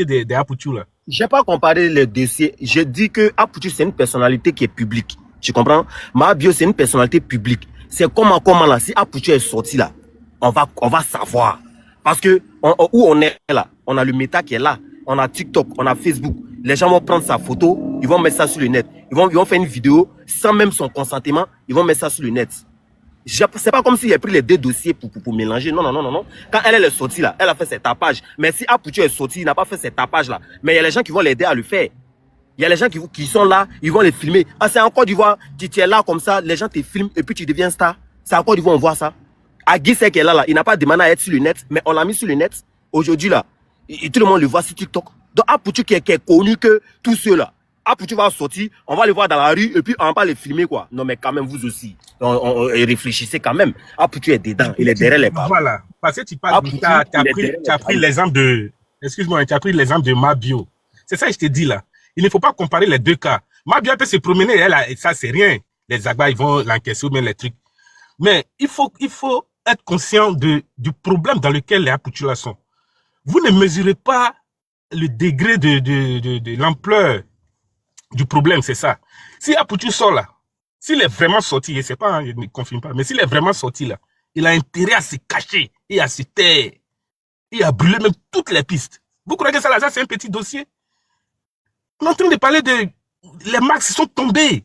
des Apoutou là. J'ai pas comparé les dossiers. J'ai dit que Apoutou, c'est une personnalité qui est publique. Tu comprends? Mabio, c'est une personnalité publique. C'est comment là, si Apoutou est sorti là, on va savoir. Parce que où on est là, on a le méta qui est là, on a TikTok, on a Facebook. Les gens vont prendre sa photo, ils vont mettre ça sur le net. Ils vont faire une vidéo sans même son consentement, ils vont mettre ça sur le net. C'est pas comme s'il a pris les deux dossiers pour mélanger. Non, non, non, non, non. Quand elle est sortie là, elle a fait ses tapages. Mais si Apoutou est sorti, il n'a pas fait ses tapages là. Mais il y a les gens qui vont l'aider à le faire. Il y a les gens qui sont là, ils vont les filmer. Ah, c'est en Côte d'Ivoire, tu es là comme ça, les gens te filment et puis tu deviens star. C'est en Côte d'Ivoire, on voit ça. Agui c'est qu'elle est là, il n'a pas demandé à être sur le net, mais on l'a mis sur le net. Aujourd'hui là, et tout le monde le voit sur TikTok. Donc Apoutou qui est connu que tous ceux là. Apoutou va sortir, on va le voir dans la rue et puis on va les filmer quoi. Non mais quand même vous aussi, on réfléchissez quand même. Apoutou est dedans, il est derrière les barres. Voilà, parce que tu parles, tu as pris l'exemple de, excuse-moi, tu as pris l'exemple de Mabio. C'est ça que je te dis là. Il ne faut pas comparer les deux cas. Mabio peut se promener, elle, ça c'est rien. Les Agbas ils vont l'encaisser ou bien les trucs. Mais il faut être conscient du problème dans lequel les Apoutou là sont. Vous ne mesurez pas le degré de l'ampleur du problème, c'est ça. Si Apoutou sort là, s'il est vraiment sorti, je sais pas, je ne confirme pas, mais s'il est vraiment sorti là, il a intérêt à se cacher et à se taire et à brûler même toutes les pistes. Vous croyez que ça là, c'est un petit dossier? On est en train de parler de... Les max sont tombés.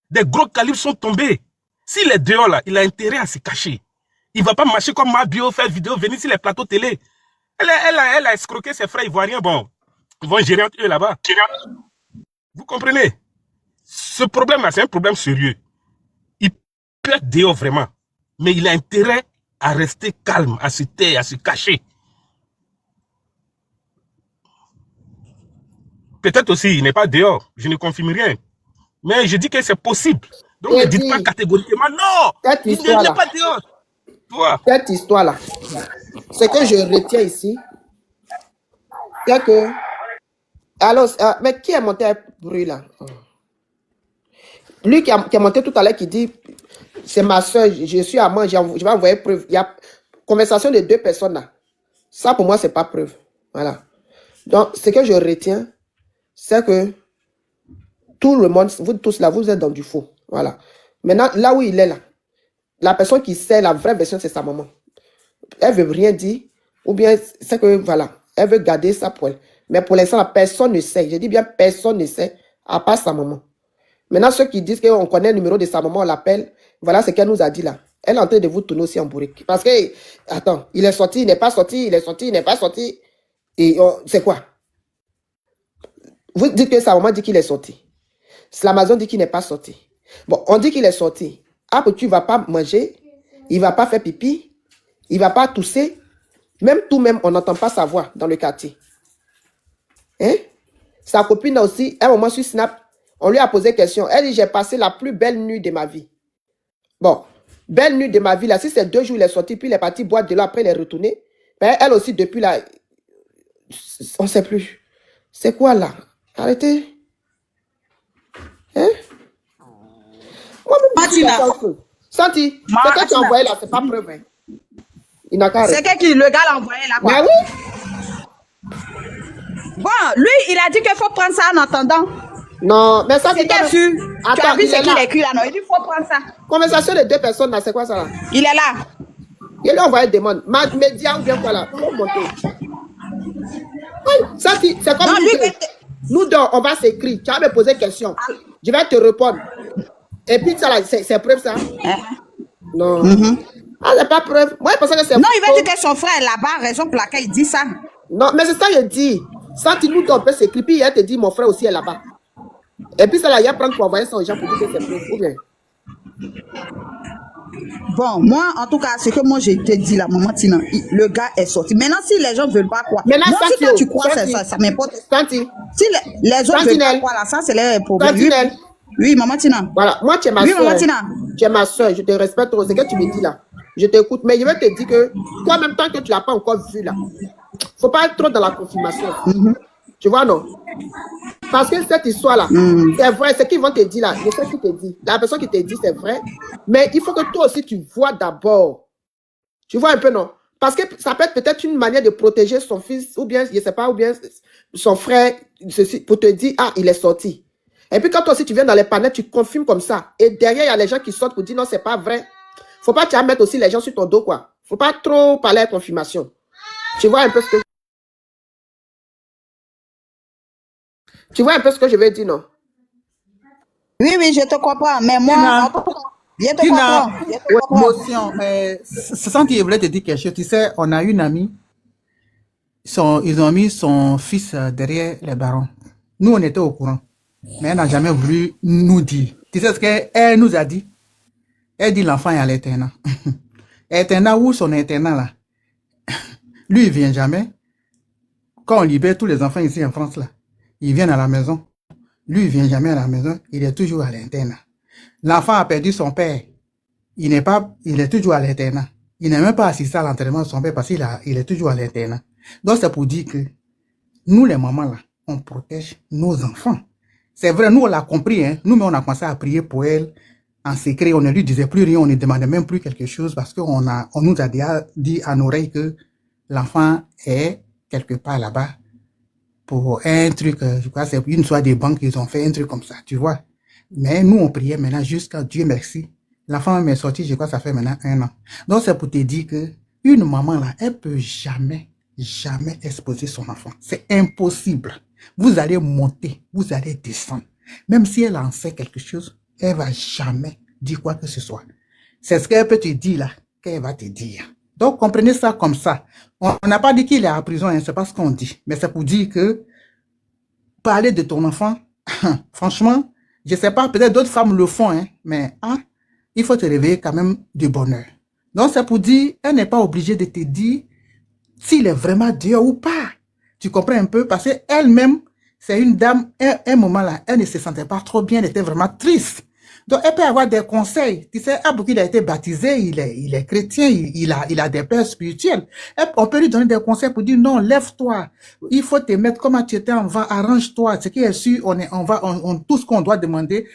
Des gros calibres sont tombés. S'il est dehors là, il a intérêt à se cacher. Il ne va pas marcher comme Mabio, faire vidéo, venir sur les plateaux télé. Elle a escroqué ses frères ivoiriens, bon. Ils vont gérer entre eux là-bas. Vous comprenez? Ce problème-là, c'est un problème sérieux. Il peut être dehors vraiment. Mais il a intérêt à rester calme, à se taire, à se cacher. Peut-être aussi, il n'est pas dehors. Je ne confirme rien. Mais je dis que c'est possible. Donc ne dites pas catégoriquement non. Il n'est pas dehors. Toi. Cette histoire-là, ce que je retiens ici, c'est que... Alors, mais qui a monté un bruit là? Lui qui a monté tout à l'heure, qui dit, c'est ma soeur, je suis à moi, je vais envoyer preuve. Il y a conversation de deux personnes là. Ça pour moi, c'est pas preuve. Voilà. Donc, ce que je retiens, c'est que tout le monde, vous tous là, vous êtes dans du faux. Voilà. Maintenant, là où il est là, la personne qui sait la vraie version, c'est sa maman. Elle veut rien dire, ou bien c'est que, voilà, elle veut garder ça pour elle. Mais pour l'instant, personne ne sait. Je dis bien personne ne sait, à part sa maman. Maintenant, ceux qui disent qu'on connaît le numéro de sa maman, on l'appelle. Voilà ce qu'elle nous a dit là. Elle est en train de vous tourner aussi en bourrique. Parce que, attends, il est sorti, il n'est pas sorti, il est sorti, il n'est pas sorti. Et c'est quoi? Vous dites que sa maman dit qu'il est sorti. L'Amazon dit qu'il n'est pas sorti. Bon, on dit qu'il est sorti. Après, tu ne vas pas manger, il ne va pas faire pipi, il ne va pas tousser. Même tout même, on n'entend pas sa voix dans le quartier. Hein? Sa copine aussi, à un moment sur Snap, on lui a posé question. Elle dit, j'ai passé la plus belle nuit de ma vie. Bon, belle nuit de ma vie, là, si c'est 2 jours, il est sorti, puis il est parti boire de l'eau, après il est retourné. Ben, elle aussi, depuis là, on ne sait plus. C'est quoi là? Arrêtez. Hein? Moi-même, Santi, ce que tu as envoyé là, c'est pas preuve. Hein? Il n'a qu'à. C'est que le gars l'a envoyé là, quoi. Mais oui. Bon, lui, il a dit qu'il faut prendre ça en attendant. Non, mais ça, c'est sûr. Attends, tu as vu ce qu'il écrit là, non? Il dit qu'il faut prendre ça. Conversation de 2 personnes là, c'est quoi ça là? Il est là. Il lui a envoyé des demandes. Média ou bien quoi là? Faut monter. Oui, ça, c'est comme nous deux, on va s'écrire. Tu vas me poser question. Je vais te répondre. Et puis ça là, c'est preuve ça? Non. Ah, c'est pas preuve. Moi, je pensais que c'est. Non, il va dire que son frère est là-bas, raison pour laquelle il dit ça. Non, mais c'est ça qu'il dit. Santi, nous deux, on peut s'écrire. Puis il te dit, mon frère aussi est là-bas. Et puis ça là, il va prendre pour envoyer ça aux gens pour dire que c'est preuve. Ou bien? Bon, moi, en tout cas, ce que moi, je te dis là, maman Tina, le gars est sorti. Maintenant, si les gens ne veulent pas quoi, maintenant, moi, si toi, tu crois ça m'importe. Santi. Si les autres ne veulent pas quoi, là, ça, c'est leur problème. Oui, maman Tina. Voilà, moi, tu es ma soeur. Oui, maman Tina. Tu es ma soeur, je te respecte trop. C'est ce que tu me dis là. Je t'écoute, mais je vais te dire que toi-même, tant que tu ne l'as pas encore vu là, il ne faut pas être trop dans la confirmation. Tu vois, non? Parce que cette histoire-là, c'est vrai, ce qu'ils vont te dire là, je sais ce qu'ils te disent. La personne qui te dit, c'est vrai. Mais il faut que toi aussi, tu vois d'abord. Tu vois un peu, non? Parce que ça peut être peut-être une manière de protéger son fils, ou bien, je ne sais pas, ou bien son frère ceci, pour te dire, ah, il est sorti. Et puis quand toi aussi tu viens dans les panels, tu confirmes comme ça. Et derrière, il y a les gens qui sortent pour dire non, c'est pas vrai. Faut pas tu vas mettre aussi les gens sur ton dos, quoi. Faut pas trop parler à confirmation. Tu vois un peu ce que... Tu vois un peu ce que je veux dire, non? Oui, je te comprends. Mais moi, Tina, je te Tina, comprends. Je te comprends. motion. C'est ça qu'il voulait te dire quelque chose. Tu sais, on a une amie, ils ont mis son fils derrière les barons. Nous, on était au courant. Mais elle n'a jamais voulu nous dire. Tu sais ce qu'elle nous a dit? Elle dit l'enfant est à l'internat. Internat où son internat là? Lui, il vient jamais. Quand on libère tous les enfants ici en France là, ils viennent à la maison. Lui, il vient jamais à la maison. Il est toujours à l'internat. L'enfant a perdu son père. Il est toujours à l'internat. Il n'est même pas assisté à l'enterrement de son père parce il est toujours à l'internat. Donc, c'est pour dire que nous, les mamans, là, on protège nos enfants. C'est vrai, nous, on l'a compris, hein. Nous, mais on a commencé à prier pour elle en secret. On ne lui disait plus rien, on ne demandait même plus quelque chose parce qu'on nous a dit à l'oreille que l'enfant est quelque part là-bas pour un truc, je crois, c'est une soirée des banques, ils ont fait un truc comme ça, tu vois. Mais nous, on priait maintenant jusqu'à Dieu merci. L'enfant m'est sorti, je crois, ça fait maintenant 1 an. Donc, c'est pour te dire que une maman, là, elle peut jamais exposer son enfant. C'est impossible. Vous allez monter, vous allez descendre. Même si elle en sait quelque chose, elle va jamais dire quoi que ce soit. C'est ce qu'elle peut te dire, là, qu'elle va te dire. Donc, comprenez ça comme ça. On n'a pas dit qu'il est en prison, hein, c'est pas ce qu'on dit. Mais c'est pour dire que parler de ton enfant, franchement, je sais pas, peut-être d'autres femmes le font, hein, mais il faut te réveiller quand même de bonheur. Donc, c'est pour dire, elle n'est pas obligée de te dire s'il est vraiment Dieu ou pas. Tu comprends un peu? Parce qu'elle-même, c'est une dame, un moment là, elle ne se sentait pas trop bien, elle était vraiment triste. Donc, elle peut avoir des conseils. Tu sais, Abou, il a été baptisé, il est chrétien, il a des pères spirituels. On peut lui donner des conseils pour dire, non, lève-toi. Il faut te mettre comme tu étais avant, arrange-toi. Ce qui est sûr, tout ce qu'on doit demander,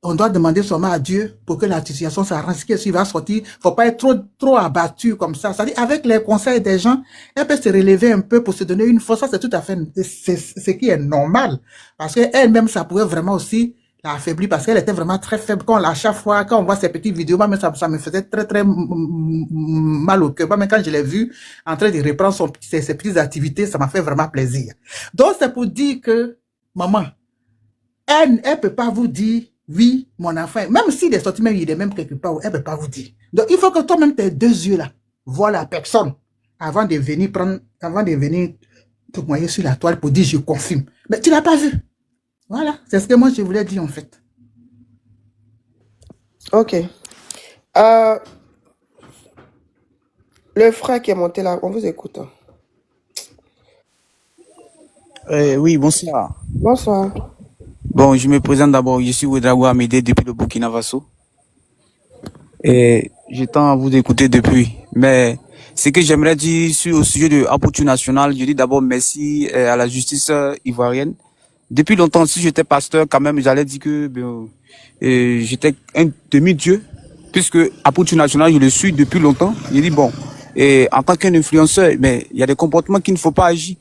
on doit demander seulement à Dieu pour que la situation s'arrange. Ce qui va sortir, faut pas être trop abattu comme ça. C'est-à-dire, avec les conseils des gens, elle peut se relever un peu pour se donner une force. Ça, c'est tout à fait, c'est ce qui est normal. Parce qu'elle-même, ça pourrait vraiment aussi l'affaiblir parce qu'elle était vraiment très faible. À chaque fois, quand on voit ces petites vidéos, moi, ça me faisait très mal au cœur. Même quand je l'ai vue en train de reprendre ses petites activités, ça m'a fait vraiment plaisir. Donc, c'est pour dire que, maman, elle peut pas vous dire, oui, mon enfant, même s'il est sorti, même il est même quelque part, elle peut pas vous dire. Donc, il faut que toi-même, tes 2 yeux là, vois la personne avant de venir te sur la toile pour dire, je confirme. Mais tu l'as pas vu. Voilà, c'est ce que moi je voulais dire en fait. Ok. Le frère qui est monté là, on vous écoute. Oui, bonsoir. Bonsoir. Bon, je me présente d'abord, je suis Ouedraogo Amédée depuis le Burkina Faso. Et je tends à vous écouter depuis. Mais ce que j'aimerais dire au sujet de Apoutu National, je dis d'abord merci à la justice ivoirienne. Depuis longtemps, si j'étais pasteur, quand même, j'allais dire que j'étais un demi-dieu, puisque Apoutu National, je le suis depuis longtemps. Je dis bon, et en tant qu'un influenceur, mais il y a des comportements qu'il ne faut pas agir.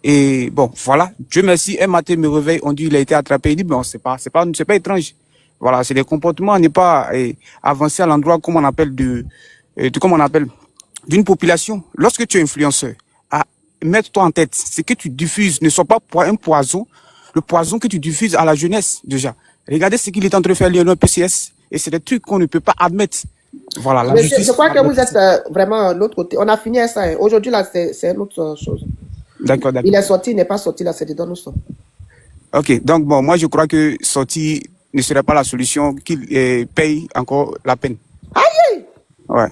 Et bon, voilà. Dieu merci, un matin me réveille, on dit il a été attrapé. Il dit bon, c'est pas étrange. Voilà, c'est des comportements à ne pas avancer à l'endroit comme on appelle d'une population. Lorsque tu es influenceur, mets-toi en tête, ce que tu diffuses ne soit pas un poison, le poison que tu diffuses à la jeunesse déjà. Regardez ce qu'il est en train de faire Lionel PCS, et c'est des trucs qu'on ne peut pas admettre. Voilà, la justice. Je crois que vous êtes vraiment de l'autre côté. On a fini à ça. Hein. Aujourd'hui, là, c'est une autre chose. D'accord. Il est sorti, il n'est pas sorti, là, c'est dedans nous sommes. Ok, donc bon, moi je crois que sorti ne serait pas la solution, qu'il paye encore la peine. Aïe! Ouais.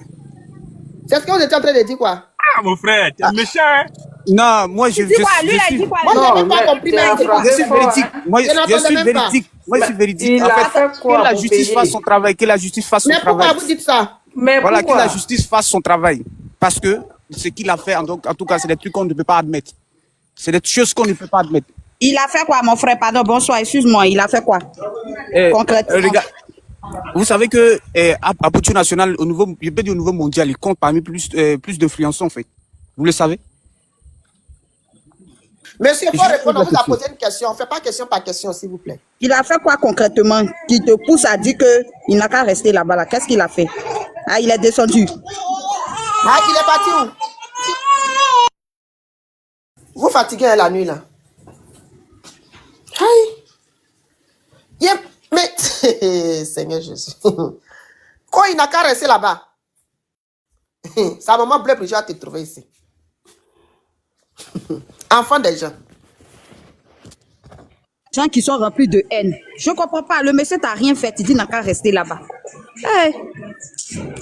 C'est ce qu'on était en train de dire, quoi? Ah, mon frère, tu es méchant, hein? Non, moi je Dis quoi, lui, il a dit quoi? Moi, je n'ai même pas compris, mais je suis véridique. Moi, je suis véridique. En fait, que la justice fasse son travail, que la justice fasse son travail. Mais pourquoi vous dites ça? Voilà, que la justice fasse son travail. Parce que ce qu'il a fait, en tout cas, c'est des trucs qu'on ne peut pas admettre. C'est des choses qu'on ne peut pas admettre. Il a fait quoi, mon frère? Pardon, bonsoir, excuse-moi, il a fait quoi? Concrètement. Regarde, vous savez que Apoutu National, au niveau mondial, il compte parmi plus d'influenceurs, en fait. Vous le savez? Monsieur, il faut Juste répondre. On la vous a question. posé une question. On ne fait pas question par question, s'il vous plaît. Il a fait quoi concrètement qui te pousse à dire qu'il n'a qu'à rester là-bas là? Qu'est-ce qu'il a fait? Ah, il est descendu. Ah, il est parti où? Vous fatiguez la nuit, là. Aïe. Yep. Mais, Seigneur Jésus. Quoi, il n'a qu'à rester là-bas? Sa maman bleu, je vais te trouver ici. Enfant des gens. Gens qui sont remplis de haine. Je ne comprends pas. Le monsieur t'a rien fait. Il dit qu'il n'a qu'à rester là-bas. Hey.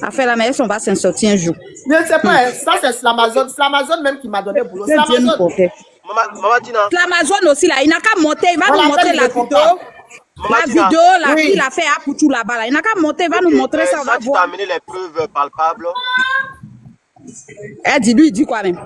Affaire la meilleure, on va s'en sortir un jour. Je ne sais pas, ça c'est Slamazone. Slamazone même qui m'a donné boulot. Que Dieu nous Slamazone. protège. Maman Tina. L'Amazon aussi, là, il n'a qu'à monter. Il va On nous l'appelle, montrer il la répond vidéo. pas. Maman La Tina. vidéo, là, Oui. qu'il a fait à Poutou là-bas. Là. Il n'a qu'à monter. Il va nous montrer ça. On va Tu t'as voir. amené les preuves palpables. Eh, dis-lui, il dit quoi même?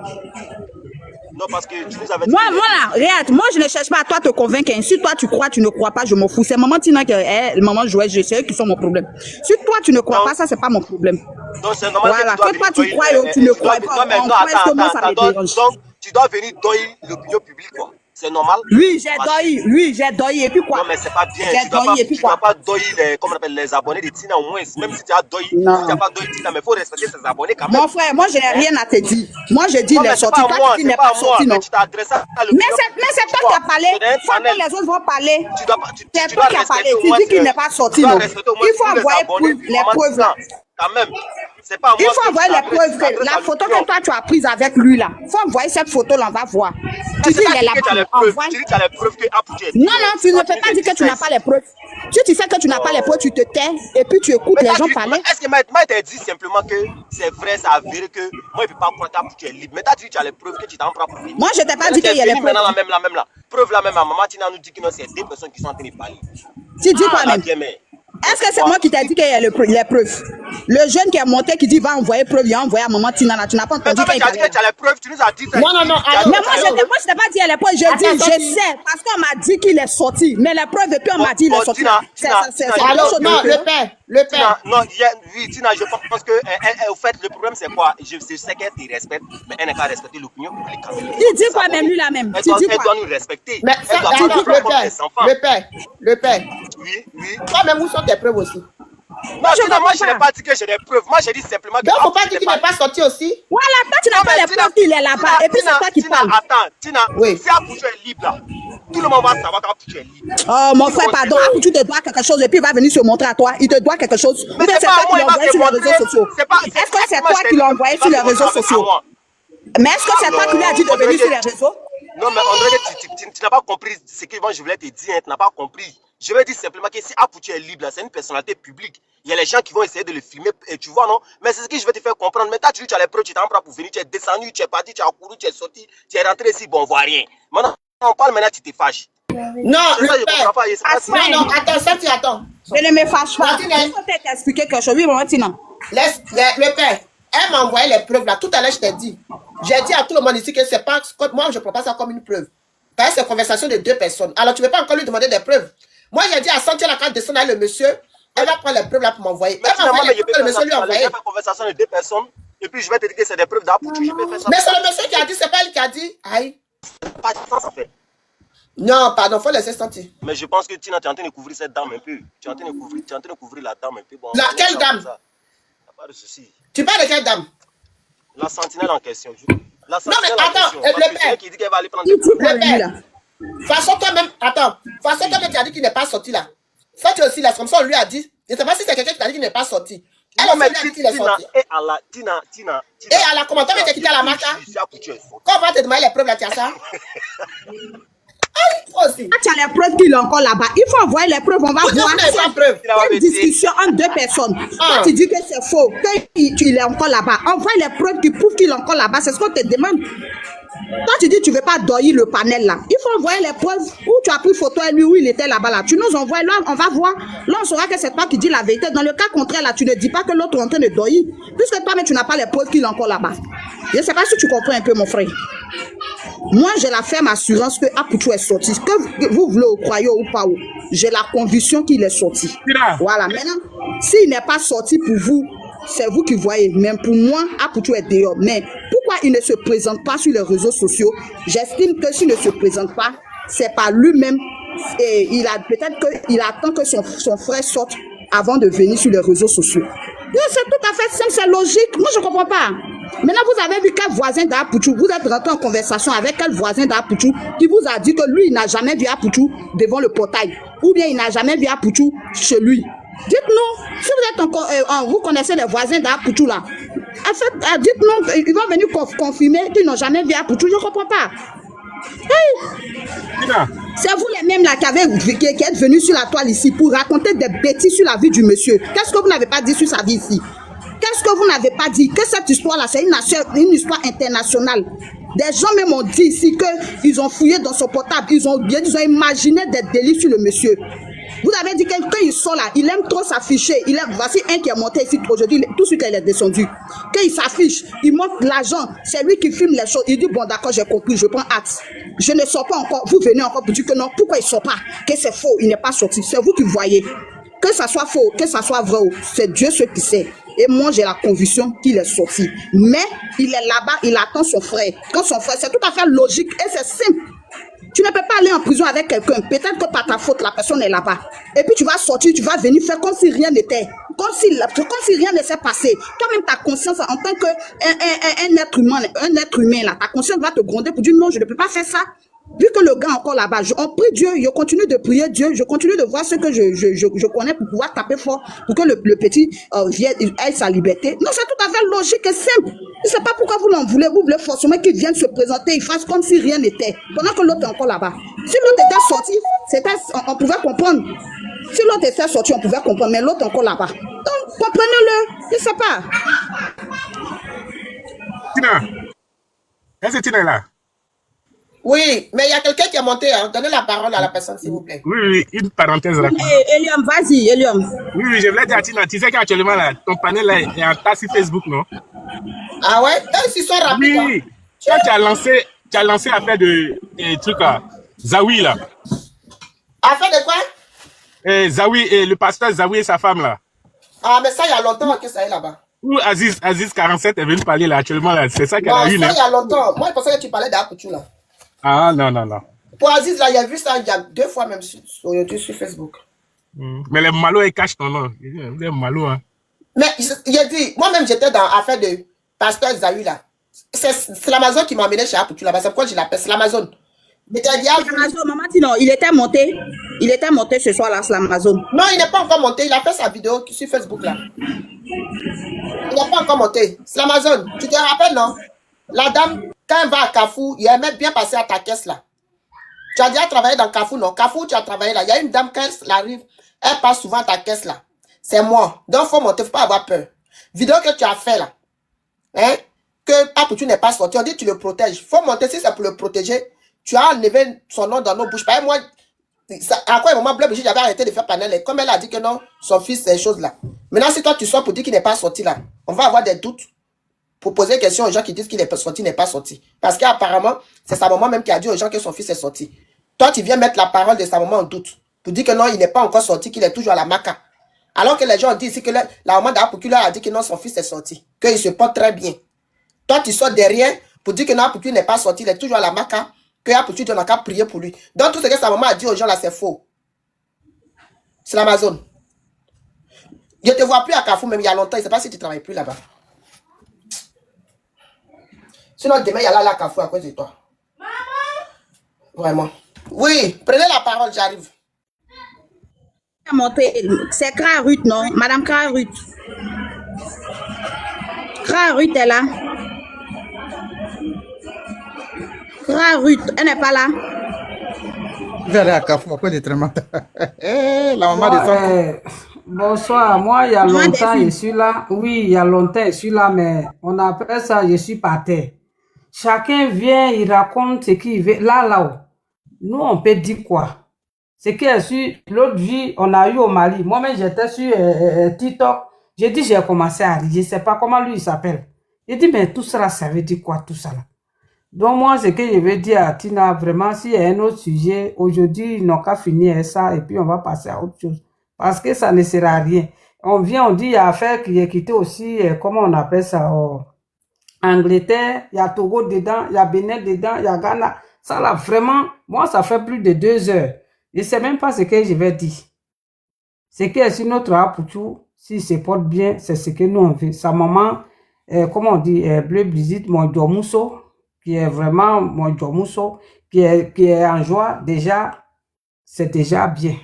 Non, parce que tu nous avais dit. Moi, là, regarde, moi, je ne cherche pas à toi te convaincre. Hein. Si toi, tu crois, tu ne crois pas, je m'en fous. C'est maman Tina qui maman jouait, c'est eux qui sont mon problème. Si toi, tu ne crois Non. pas, ça, c'est pas mon problème. Donc c'est normal Voilà, que que toi, tu crois ou tu ne crois pas. Non, mais non, Est-ce que moi, ça me dérange? donc tu dois venir doyer l'opinion publique, quoi. C'est normal. Oui, j'ai doyi, et puis quoi? Non, mais c'est pas bien. J'ai Tu dois doyi, et puis pas quoi? doyer les, comment on appelle, les abonnés de Tina au moins. Même si tu as doyi, si tu Non. n'as pas doyi Tina, mais il faut respecter ses abonnés quand même. Mon frère, moi, je n'ai rien à te dire. Moi, je dis Non, les mais c'est sorties. pas Toi, moi, tu dis c'est n'est pas pas moi. sorti, non. Mais tu t'es adressé à Mais l'opinion c'est toi qui as parlé. Faut que les autres vont parler. Tu dois pas, C'est tu toi dois qui as parlé. respecter au Tu moins dis qu'il que- n'est pas sorti, tu dois non. respecter au moins Il faut tous les envoyer abonnés. les Maman preuves, Tina, là. quand même. C'est pas Il moi faut que envoyer tu les t'adresses, preuves. tu t'adresses La à photo l'opinion. que toi, tu as prise avec lui, là. Faut envoyer cette photo-là, on va voir. Tu dis C'est qu'il pas est dit que tu as les là-bas. preuves. Envoie. Tu dis que tu as les preuves que Apoutu est Non, non, tu ne peux pas dire que tu n'as pas les preuves. Si tu sais que tu n'as pas les preuves, tu te tais et puis tu écoutes les gens parler. Est-ce que moi t'ai dit simplement que c'est vrai, c'est avéré que moi je ne peux pas croire qu'Apoutu est libre. Mais tu as dit que tu as les preuves que tu t'en prends pour venir. Moi, je t'ai pas dit qu'il y a les preuves. Maintenant la même là. Preuve là même, maman Tina nous dit que non, c'est deux personnes qui sont en train de parler. Tu dis quoi Ah, même? bien, mais. Est-ce que c'est moi qui t'ai dit qu'il y a les preuves? Le jeune qui est monté qui dit va envoyer preuve, il a envoyé à maman Tina là. Tu n'as pas Mais entendu toi, qu'il tu as dit que tu as les preuves, tu nous as dit ça. Non, non, non, Tu as allô, dit- Mais moi, je t'ai pas dit les preuves. Je dis, Attends, je sais. Parce qu'on m'a dit qu'il est sorti. Mais les preuves, et puis on m'a dit qu'il est sorti. C'est Allô, non, le père, le père. Tina, non, oui, Tina, je pense que, au fait, le problème c'est quoi? Je sais qu'elle te respecte, mais elle n'a qu'à respecter l'opinion publique quand même. Il dit quoi même lui là même? Elle Tu doit, dis elle quoi? doit nous respecter. Mais ça, Elle doit attends, pas nous faire comme des enfants. le père. Oui, oui. Toi-même, où sont tes preuves aussi? Non, je Tina, moi, comprends je n'ai pas. pas dit que j'ai des preuves. Moi, j'ai dit simplement que. Donc, faut pas Apoutu dire qu'il n'est pas sorti aussi. Voilà, toi tu n'as pas les preuves qu'il est là-bas. Et puis c'est toi qui parles. Attends, Tina, Oui. si Apoutu est libre là, tout le monde va savoir qu'Apoutu est libre. Oh mon frère, pardon, tu te dois quelque chose et puis il va venir se montrer à toi. Il te doit quelque chose. Ou bien c'est c'est pas toi moi, qui il l'as va envoyé se sur les réseaux montrer. sociaux. C'est pas- Est-ce que c'est moi, toi je qui l'as t'ai dit, envoyé il sur va les se réseaux montrer avec sociaux? moi. Mais est-ce que c'est toi qui lui as dit de venir sur les réseaux? Non, mais André, tu n'as pas compris ce que moi je voulais te dire, hein, tu n'as pas compris. Je vais dire simplement que si Apoutu est libre, là, c'est une personnalité publique. Il y a les gens qui vont essayer de le filmer, et tu vois, non? Mais c'est ce que je vais te faire comprendre. Mais toi, tu dis, tu as les preuves, tu t'en prends pour venir, tu es descendu, tu es parti, tu as couru, tu es sorti, tu es rentré ici, bon, on voit rien. Maintenant, on parle, maintenant, tu te fâches. Non, C'est ça, je le père. comprends pas. C'est pas si- Non, non, attends, ça, tu attends. Je ne me fâche pas. Martine, Il faut t'expliquer quelque chose. Oui, maman Tina. Laisse, le père, elle m'a envoyé les preuves là. Tout à l'heure, je t'ai dit. J'ai dit à tout le monde ici que c'est pas. Moi, je ne prends pas ça comme une preuve. Parce que c'est une conversation de deux personnes. Alors, tu ne peux pas encore lui demander des preuves. Moi, j'ai dit à Santia, là, quand descendre avec le monsieur, elle va prendre les preuves là pour m'envoyer. Mais Elle m'a finalement, envoyé je les preuves que le monsieur lui a envoyé. vais faire une conversation de deux personnes, et puis je vais te dire que c'est des preuves d'Apoutu. Je vais faire ça. Mais c'est le monsieur qui a dit, c'est pas elle qui a dit. Aïe. Pas ça, ça fait. Non, pardon, faut laisser sentir. Mais je pense que Tina, tu es en train de couvrir cette dame un peu. Tu es en train de couvrir la dame un peu. Bon, Quelle dame? Il n'y a pas de souci. Tu parles de quelle dame? La sentinelle en question. La mais sentinelle en attends, question. le Parce que père. c'est elle qui dit qu'elle va aller prendre Il des dit preuves. quoi Le lui là? père. De toute façon, toi-même, attends. De toute façon, toi-même, tu as dit qu'il n'est pas sorti là. Ça, tu aussi là. Comme ça, on lui a dit. Je ne sais pas si c'est quelqu'un qui t'a dit qu'il n'est pas sorti. Elle Non, aussi mais lui a dit qu'il est sorti. Tina. Et à la commentaire, tu as quitté la marque. Je suis Apoutu. Quand on va te demander les preuves là, tu as ça? Aïe, toi aussi. Ah, tu as les preuves qu'il est encore là-bas. Il faut envoyer les preuves, on va Pourquoi voir. vous n'avez pas de preuves? C'est une discussion entre deux personnes. Quand tu dis que c'est faux, qu'il est encore là-bas, envoie les preuves qui prouvent qu'il est encore là-bas. C'est ce qu'on te demande. Toi, tu dis que tu ne veux pas doyer le panel là. Il faut envoyer les preuves où tu as pris photo et lui où il était là-bas là. Tu nous envoies là, on va voir. Là, on saura que c'est toi qui dis la vérité. Dans le cas contraire là, tu ne dis pas que l'autre est en train de doyer. Puisque toi-même, tu n'as pas les preuves qu'il est encore là-bas. Je ne sais pas si tu comprends un peu, mon frère. Moi, j'ai la ferme assurance que Apoutu est sorti. Que vous voulez ou croyez ou pas, j'ai la conviction qu'il est sorti. Voilà. Maintenant, s'il n'est pas sorti pour vous, c'est vous qui voyez. Même pour moi, Apoutu est dehors. Mais pourquoi pourquoi il ne se présente pas sur les réseaux sociaux? J'estime que s'il ne se présente pas, c'est par lui-même. Et il a peut-être qu'il attend que son frère sorte avant de venir sur les réseaux sociaux. C'est tout à fait simple, c'est logique. Moi, je ne comprends pas. Maintenant, vous avez vu quel voisin d'Apouchou, vous êtes rentré en conversation avec quel voisin d'Apouchou qui vous a dit que lui, il n'a jamais vu Apouchou devant le portail. Ou bien il n'a jamais vu Apouchou chez lui. Dites-nous, si vous êtes vous connaissez les voisins d'Apouchou là. Dites-nous, ils vont venir confirmer qu'ils n'ont jamais vu Apouchou. Je ne comprends pas. Hey. C'est vous les mêmes là qui êtes venus sur la toile ici pour raconter des bêtises sur la vie du monsieur. Qu'est-ce que vous n'avez pas dit sur sa vie ici? Qu'est-ce que vous n'avez pas dit? Que cette histoire-là, c'est une histoire internationale. Des gens même ont dit ici qu'ils ont fouillé dans son portable, ils ont imaginé des délits sur le monsieur. Vous avez dit que quand il sort là, il aime trop s'afficher. Voici un qui est monté ici aujourd'hui, tout de suite il est descendu. Quand il s'affiche, il montre l'argent, c'est lui qui filme les choses. Il dit bon d'accord, j'ai compris, je prends acte. Je ne sors pas encore, vous venez encore pour dire que non, pourquoi il ne sort pas? Que c'est faux, il n'est pas sorti, c'est vous qui voyez. Que ça soit faux, que ça soit vrai, c'est Dieu ce qui sait. Et moi, j'ai la conviction qu'il est sorti. Mais il est là-bas, il attend son frère. Quand son frère, c'est tout à fait logique et c'est simple. Tu ne peux pas aller en prison avec quelqu'un. Peut-être que par ta faute, la personne est là-bas. Et puis tu vas sortir, tu vas venir faire comme si rien n'était. Comme si rien ne s'est passé. Toi-même, ta conscience, en tant qu'un être humain, là, ta conscience va te gronder pour dire non, je ne peux pas faire ça. Vu que le gars est encore là-bas, on prie Dieu, je continue de prier Dieu, je continue de voir ce que je connais pour pouvoir taper fort, pour que le petit ait sa liberté. Non, c'est tout à fait logique et simple. Je ne sais pas pourquoi vous l'en voulez, vous voulez forcément qu'il vienne se présenter, il fasse comme si rien n'était, pendant que l'autre est encore là-bas. Si l'autre était sorti, on pouvait comprendre. Si l'autre était sorti, on pouvait comprendre, mais l'autre est encore là-bas. Donc, comprenez-le, je ne sais pas. Tina, est-ce que Tina est là? Oui, mais il y a quelqu'un qui est monté. Hein. Donnez la parole à la personne, s'il vous plaît. Oui, une parenthèse rapide. Eliam, vas-y, Eliam. Oui, je voulais dire à Tina, tu sais qu'actuellement, ton panel là, est en tas sur Facebook, non? Ah ouais? Ils sont rapides. Oui, toi, tu as lancé l'affaire de trucs là, Zawi là. Affaire de quoi? Zawi, le pasteur Zawi et sa femme là. Ah, mais ça, il y a longtemps que ça est là-bas. Où Aziz 47 est venu parler là actuellement là, c'est ça qu'elle a eu. Ça, il y a longtemps. Moi, je pensais que tu parlais d'Apouchou là. Ah, non. Pour Aziz, là, il a vu ça il y a 2 fois même sur Facebook. Mais les malos, ils cachent ton nom. Les malos, hein. Mais il a dit, moi-même, j'étais dans l'affaire de pasteur Zawi là. C'est l'Amazon qui m'a emmené chez Apouchou là. C'est pourquoi je l'appelle, c'est l'Amazon. Maman dit non, il était monté ce soir là sur l'Amazon. Non, il n'est pas encore monté, il a fait sa vidéo sur Facebook là. Il n'est pas encore monté. C'est l'Amazon. Tu te rappelles, non? La dame, quand elle va à Carrefour, il aimait bien passer à ta caisse là. Tu as déjà travaillé dans Carrefour, non? Carrefour, tu as travaillé là. Il y a une dame, quand elle arrive, elle passe souvent à ta caisse là. C'est moi. Donc, il faut monter, il ne faut pas avoir peur. Vidéo que tu as fait là. Hein? Que Apouchou n'est pas sorti. On dit que tu le protèges. Il faut monter, si c'est pour le protéger. Tu as enlevé son nom dans nos bouches. Par exemple, moi, à quoi un moment, j'avais arrêté de faire panel. Et comme elle a dit que non, son fils, ces choses-là. Maintenant, si toi, tu sors pour dire qu'il n'est pas sorti là, on va avoir des doutes pour poser des questions aux gens qui disent qu'il est sorti, n'est pas sorti. Parce qu'apparemment, c'est sa maman même qui a dit aux gens que son fils est sorti. Toi, tu viens mettre la parole de sa maman en doute pour dire que non, il n'est pas encore sorti, qu'il est toujours à la maca. Alors que les gens disent ici que la maman d'Apouchou a dit que non, son fils est sorti, qu'il se porte très bien. Toi, tu sors derrière pour dire que non, Apouchou n'est pas sorti, il est toujours à la maca. Que Apouchou, tu n'as qu'à prier pour lui. Donc, tout ce que sa maman a dit aux gens là, c'est faux. C'est l'Amazon. Je ne te vois plus à Carrefour, même il y a longtemps. Je ne sais pas si tu ne travailles plus là-bas. Sinon, demain, il y a là à Carrefour à cause de toi. Maman! Vraiment. Oui, prenez la parole, j'arrive. C'est Kra Ruth, non? Madame Kra Ruth. Kra Ruth est là. Kra Ruth, elle n'est pas là. Je vais aller à Carrefour, après des traitements. La maman descend. Bonsoir, moi il y a longtemps je suis là. Oui, il y a longtemps je suis là, mais on appelle ça je suis par terre. Chacun vient, il raconte ce qu'il veut. Là-haut, nous on peut dire quoi? C'est que l'autre vie, on a eu au Mali. Moi-même j'étais sur TikTok. J'ai dit j'ai commencé à rire. Je ne sais pas comment lui il s'appelle. J'ai dit mais tout ça, ça veut dire quoi tout ça là? Donc moi, ce que je veux dire à Tina, vraiment, s'il y a un autre sujet, aujourd'hui, ils n'ont qu'à finir ça et puis on va passer à autre chose. Parce que ça ne sert à rien. On vient, on dit, il y a affaire qui est quitté aussi, comment on appelle ça, Angleterre, il y a Togo dedans, il y a Bénin dedans, il y a Ghana. Ça là, vraiment, moi, ça fait plus de 2 heures. Je ne sais même pas ce que je vais dire. C'est que si notre Apoutou, s'il se porte bien, c'est ce que nous on veut. Sa maman, comment on dit, Bleu Brigitte, mon Djomousso, qui est vraiment mon Djomousso, qui est en joie, déjà, c'est déjà bien.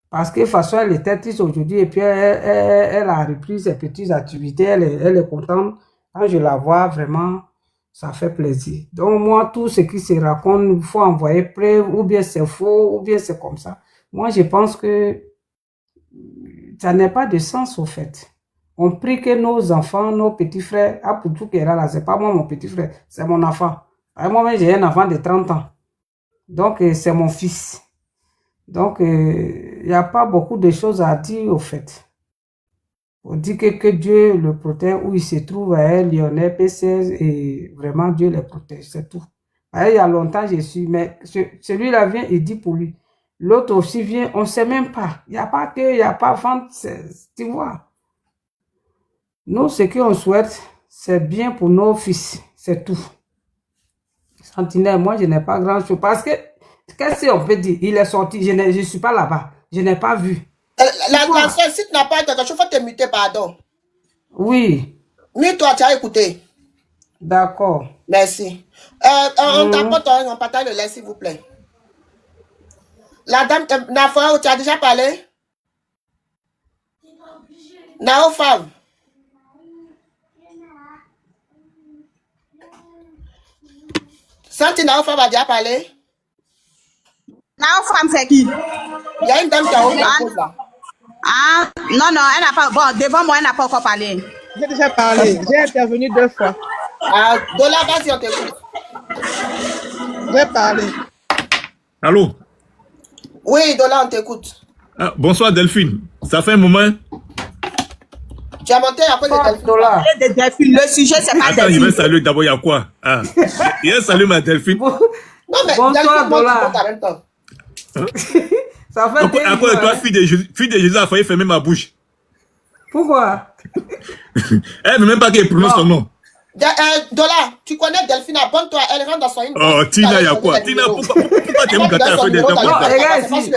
Parce que de toute façon, elle était triste aujourd'hui et puis elle a repris ses petites activités, elle est contente. Quand je la vois, vraiment, ça fait plaisir. Donc moi, tout ce qui se raconte, il faut envoyer preuve, ou bien c'est faux, ou bien c'est comme ça. Moi, je pense que ça n'a pas de sens au fait. On prie que nos enfants, nos petits frères, Apoutou qui est là, c'est pas moi mon petit frère, c'est mon enfant. Moi-même, j'ai un enfant de 30 ans. Donc, c'est mon fils. Donc, il n'y a pas beaucoup de choses à dire au fait. On dit que Dieu le protège où il se trouve à Lyonnais, P16, et vraiment Dieu le protège, c'est tout. Il y a longtemps, je suis, mais celui-là vient, il dit pour lui. L'autre aussi vient, on ne sait même pas. Il n'y a pas que, il n'y a pas vente, tu vois. Nous, ce qu'on souhaite, c'est bien pour nos fils, c'est tout. Sentinelle, moi, je n'ai pas grand-chose. Parce que, qu'est-ce qu'on peut dire? Il est sorti, je ne suis pas là-bas, je n'ai pas vu. La soeur, si tu n'as pas quelque chose, il faut te muter, pardon. Oui. Mute-toi, tu as écouté. D'accord. Merci. On t'apporte, on partage le lait, s'il vous plaît. La dame, Nafoa, tu as déjà parlé? Nao femme. Santi Nao femme a déjà parlé? Nao femme, c'est qui? Il y a une dame qui a ouvert la pause là. Ah, non, elle n'a pas. Bon, devant moi, elle n'a pas encore parlé. J'ai déjà parlé. J'ai intervenu 2 fois. Ah, Dola, vas-y, on t'écoute. J'ai parlé. Allô? Oui, Dola, on t'écoute. Ah, bonsoir Delphine. Ça fait un moment. Tu as monté après de Delphine. Le sujet, c'est pas Attends, Delphine. je vais saluer d'abord, il y a quoi? Ah. Je vais saluer ma Delphine. Non, mais bonsoir, Dola. Ça fait à quoi toi, fille de Jésus, a failli fermer ma bouche. Pourquoi? Elle ne veut même pas qu'elle prononce son nom. Dola, tu connais Delphine, abonne-toi, elle rentre dans son inbox. Oh, Tina, il y a quoi? Tina, pourquoi tu me gâtes à faire des gens? Non, regarde ici.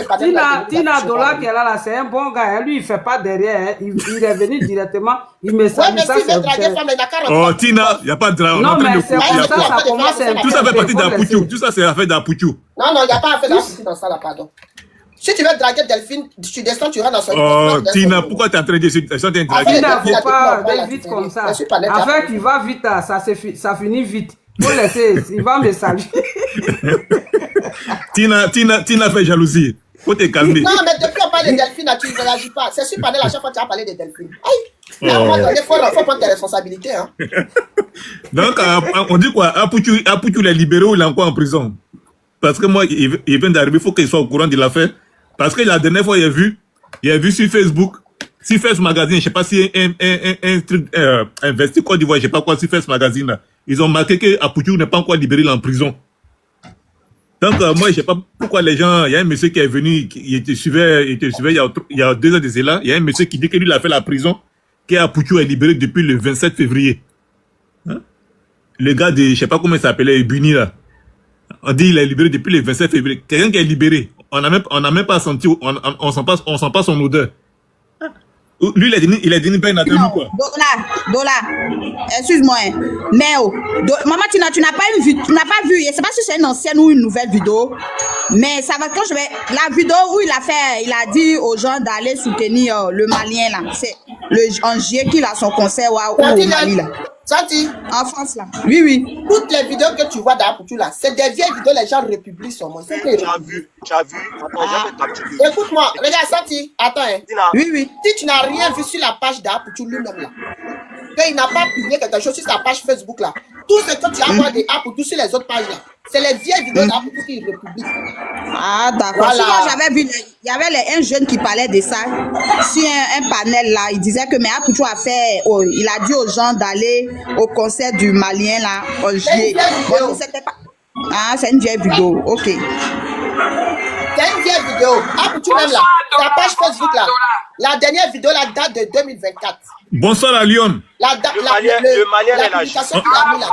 Tina Dola qui est là, c'est un bon gars. Lui, il ne fait pas derrière. Il est venu directement. Il me salue. Oh, Tina, il n'y a pas de drame. Non, mais c'est comme ça, ça commence un peu. Tout ça fait partie d'Apoutou. Tout ça, c'est l'affaire d'Apoutou. Non, il n'y a pas affaire d'Apoutou dans ça, là, pardon. Si tu veux draguer Delphine, tu descends, tu rentres dans son... Oh, Tina, pourquoi tu es en train de dire ça? Tina, il ne faut pas aller vite comme ça. En fait, il va vite, ça finit vite. Faut laisser, il va me saluer. Tina fait jalousie. Faut te calmer. Non, mais depuis on parle de Delphine, tu ne réagis pas. C'est sur panel, à chaque fois tu as parlé de Delphine. Aïe, à un moment donné, il faut prendre tes responsabilités. Hein. Donc, on dit quoi? Apoutou l'a libéré ou il est encore en prison? Parce que moi, il vient d'arriver, il faut qu'il soit au courant de l'affaire. Parce que la dernière fois, il a vu sur Facebook, sur Face Magazine, je ne sais pas si un truc, investi Côte d'Ivoire, je ne sais pas quoi, sur Face Magazine, là. Ils ont marqué que Apoutou n'est pas encore libéré, il est en prison. Donc, moi, je ne sais pas pourquoi les gens, il y a un monsieur qui est venu, il te suivait il y a 2 ans de cela, il y a un monsieur qui dit que lui, il a fait la prison, qu'Apoutou est libéré depuis le 27 février. Hein? Le gars de, je ne sais pas comment il s'appelait, Buni, là. On dit qu'il est libéré depuis le 27 février. Quelqu'un qui est libéré, on n'a même pas senti, on sent pas son odeur. Lui, il a dit une peine à nous, quoi. Dola, excuse-moi. Mais, maman, tu n'as pas vu, je ne sais pas si c'est une ancienne ou une nouvelle vidéo, mais ça va quand je vais, la vidéo où il a dit aux gens d'aller soutenir le Malien, là. C'est en juillet qu'il a son concert au Mali, là. Santi, en France, là. Oui. Toutes les vidéos que tu vois d'Apoutou, là, c'est des vieilles vidéos, les gens republient sur moi. Tu as vu. Écoute-moi, regarde, Santi, attends. Oui. Si tu n'as rien vu sur la page d'Apoutou lui-même, là, qu'il n'a pas publié quelque chose sur sa page Facebook, là, tout ce que tu as voir d'Apoutou sur les autres pages, là, c'est les vieilles vidéos d'Apoutou qui republient. Ah, d'accord. Voilà. Sinon, j'avais vu, il y avait un jeune qui parlait de ça sur un panel, là. Il disait que mais Apoutou a fait, il a dit aux gens d'aller au concert du Malien, là, en juillet. Bon, c'était pas... Ah, c'est une vieille vidéo, ok. C'est une vieille vidéo. Apoutou même là, ta page Facebook là. La dernière vidéo, la date de 2024. Bonsoir à Lyon. Le Malien est là. Publication qu'il a mis là,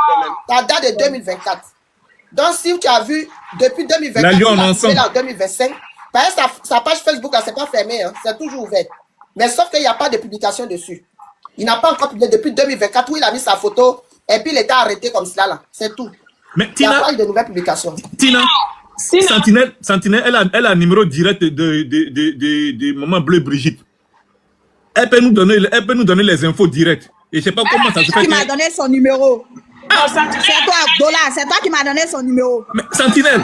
la date de 2024. Donc, si tu as vu depuis 2024, La Lyon ensemble. là, en 2025, par exemple, sa page Facebook, là, c'est pas fermé, hein, c'est toujours ouvert. Mais sauf qu'il n'y a pas de publication dessus. Il n'a pas encore publié depuis 2024 où il a mis sa photo et puis il était arrêté comme cela, là. C'est tout. Mais Il n'y a Tina, pas eu de nouvelles publications. Tina, Sentinelle, elle a un numéro direct de Maman Bleu Brigitte. Elle peut nous donner les infos directes. Et je sais pas comment ça se fait. Qui m'a donné son numéro. C'est toi, Dola, c'est toi qui m'as donné son numéro. Mais Sentinelle,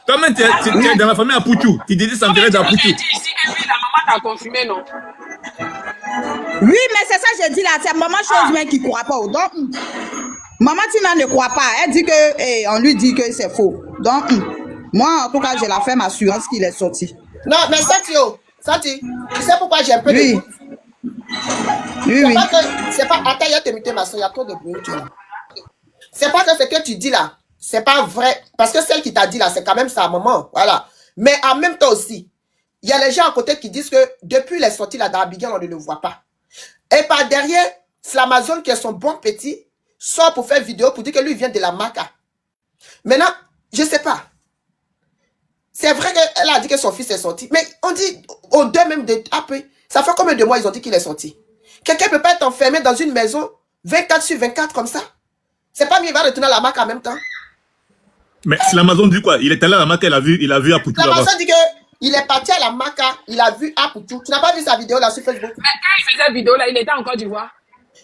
toi-même, tu es dans la famille à Pouchou. Tu dis Sentinelle à Pouchou. La maman t'a confirmé, non? Oui, mais c'est ça que je dis là. C'est maman chose même qui ne croit pas. Donc, maman Tina ne croit pas. Elle dit que, on lui dit que c'est faux. Donc, moi, en tout cas, j'ai la ferme assurance qu'il est sorti. Non, mais Santi, tu sais pourquoi j'ai un peu Oui. de doute? Oui. C'est pas. Attends, il y a te muter ma soeur, il y a trop de bruit. C'est pas que ce que tu dis là, c'est pas vrai. Parce que celle qui t'a dit là, c'est quand même sa maman. Voilà. Mais en même temps aussi, il y a les gens à côté qui disent que depuis les sorties là d'Abigail, on ne le voit pas. Et par derrière, Flamazone, qui est son bon petit, sort pour faire vidéo pour dire que lui vient de la Maca. Maintenant, je sais pas. C'est vrai qu'elle a dit que son fils est sorti. Mais on dit, au deux même de après, ça fait combien de mois ils ont dit qu'il est sorti? Quelqu'un ne peut pas être enfermé dans une maison 24 sur 24 comme ça. C'est pas mieux, il va retourner à la Maca en même temps. Mais si l'Amazon dit quoi? Il est allé à la Maca, il a vu à Pouchou là-bas. L'Amazon dit qu'il est parti à la Maca, il a vu à Pouchou. Tu n'as pas vu sa vidéo là sur Facebook? Mais quand il faisait vidéo là, il était en Côte d'Ivoire.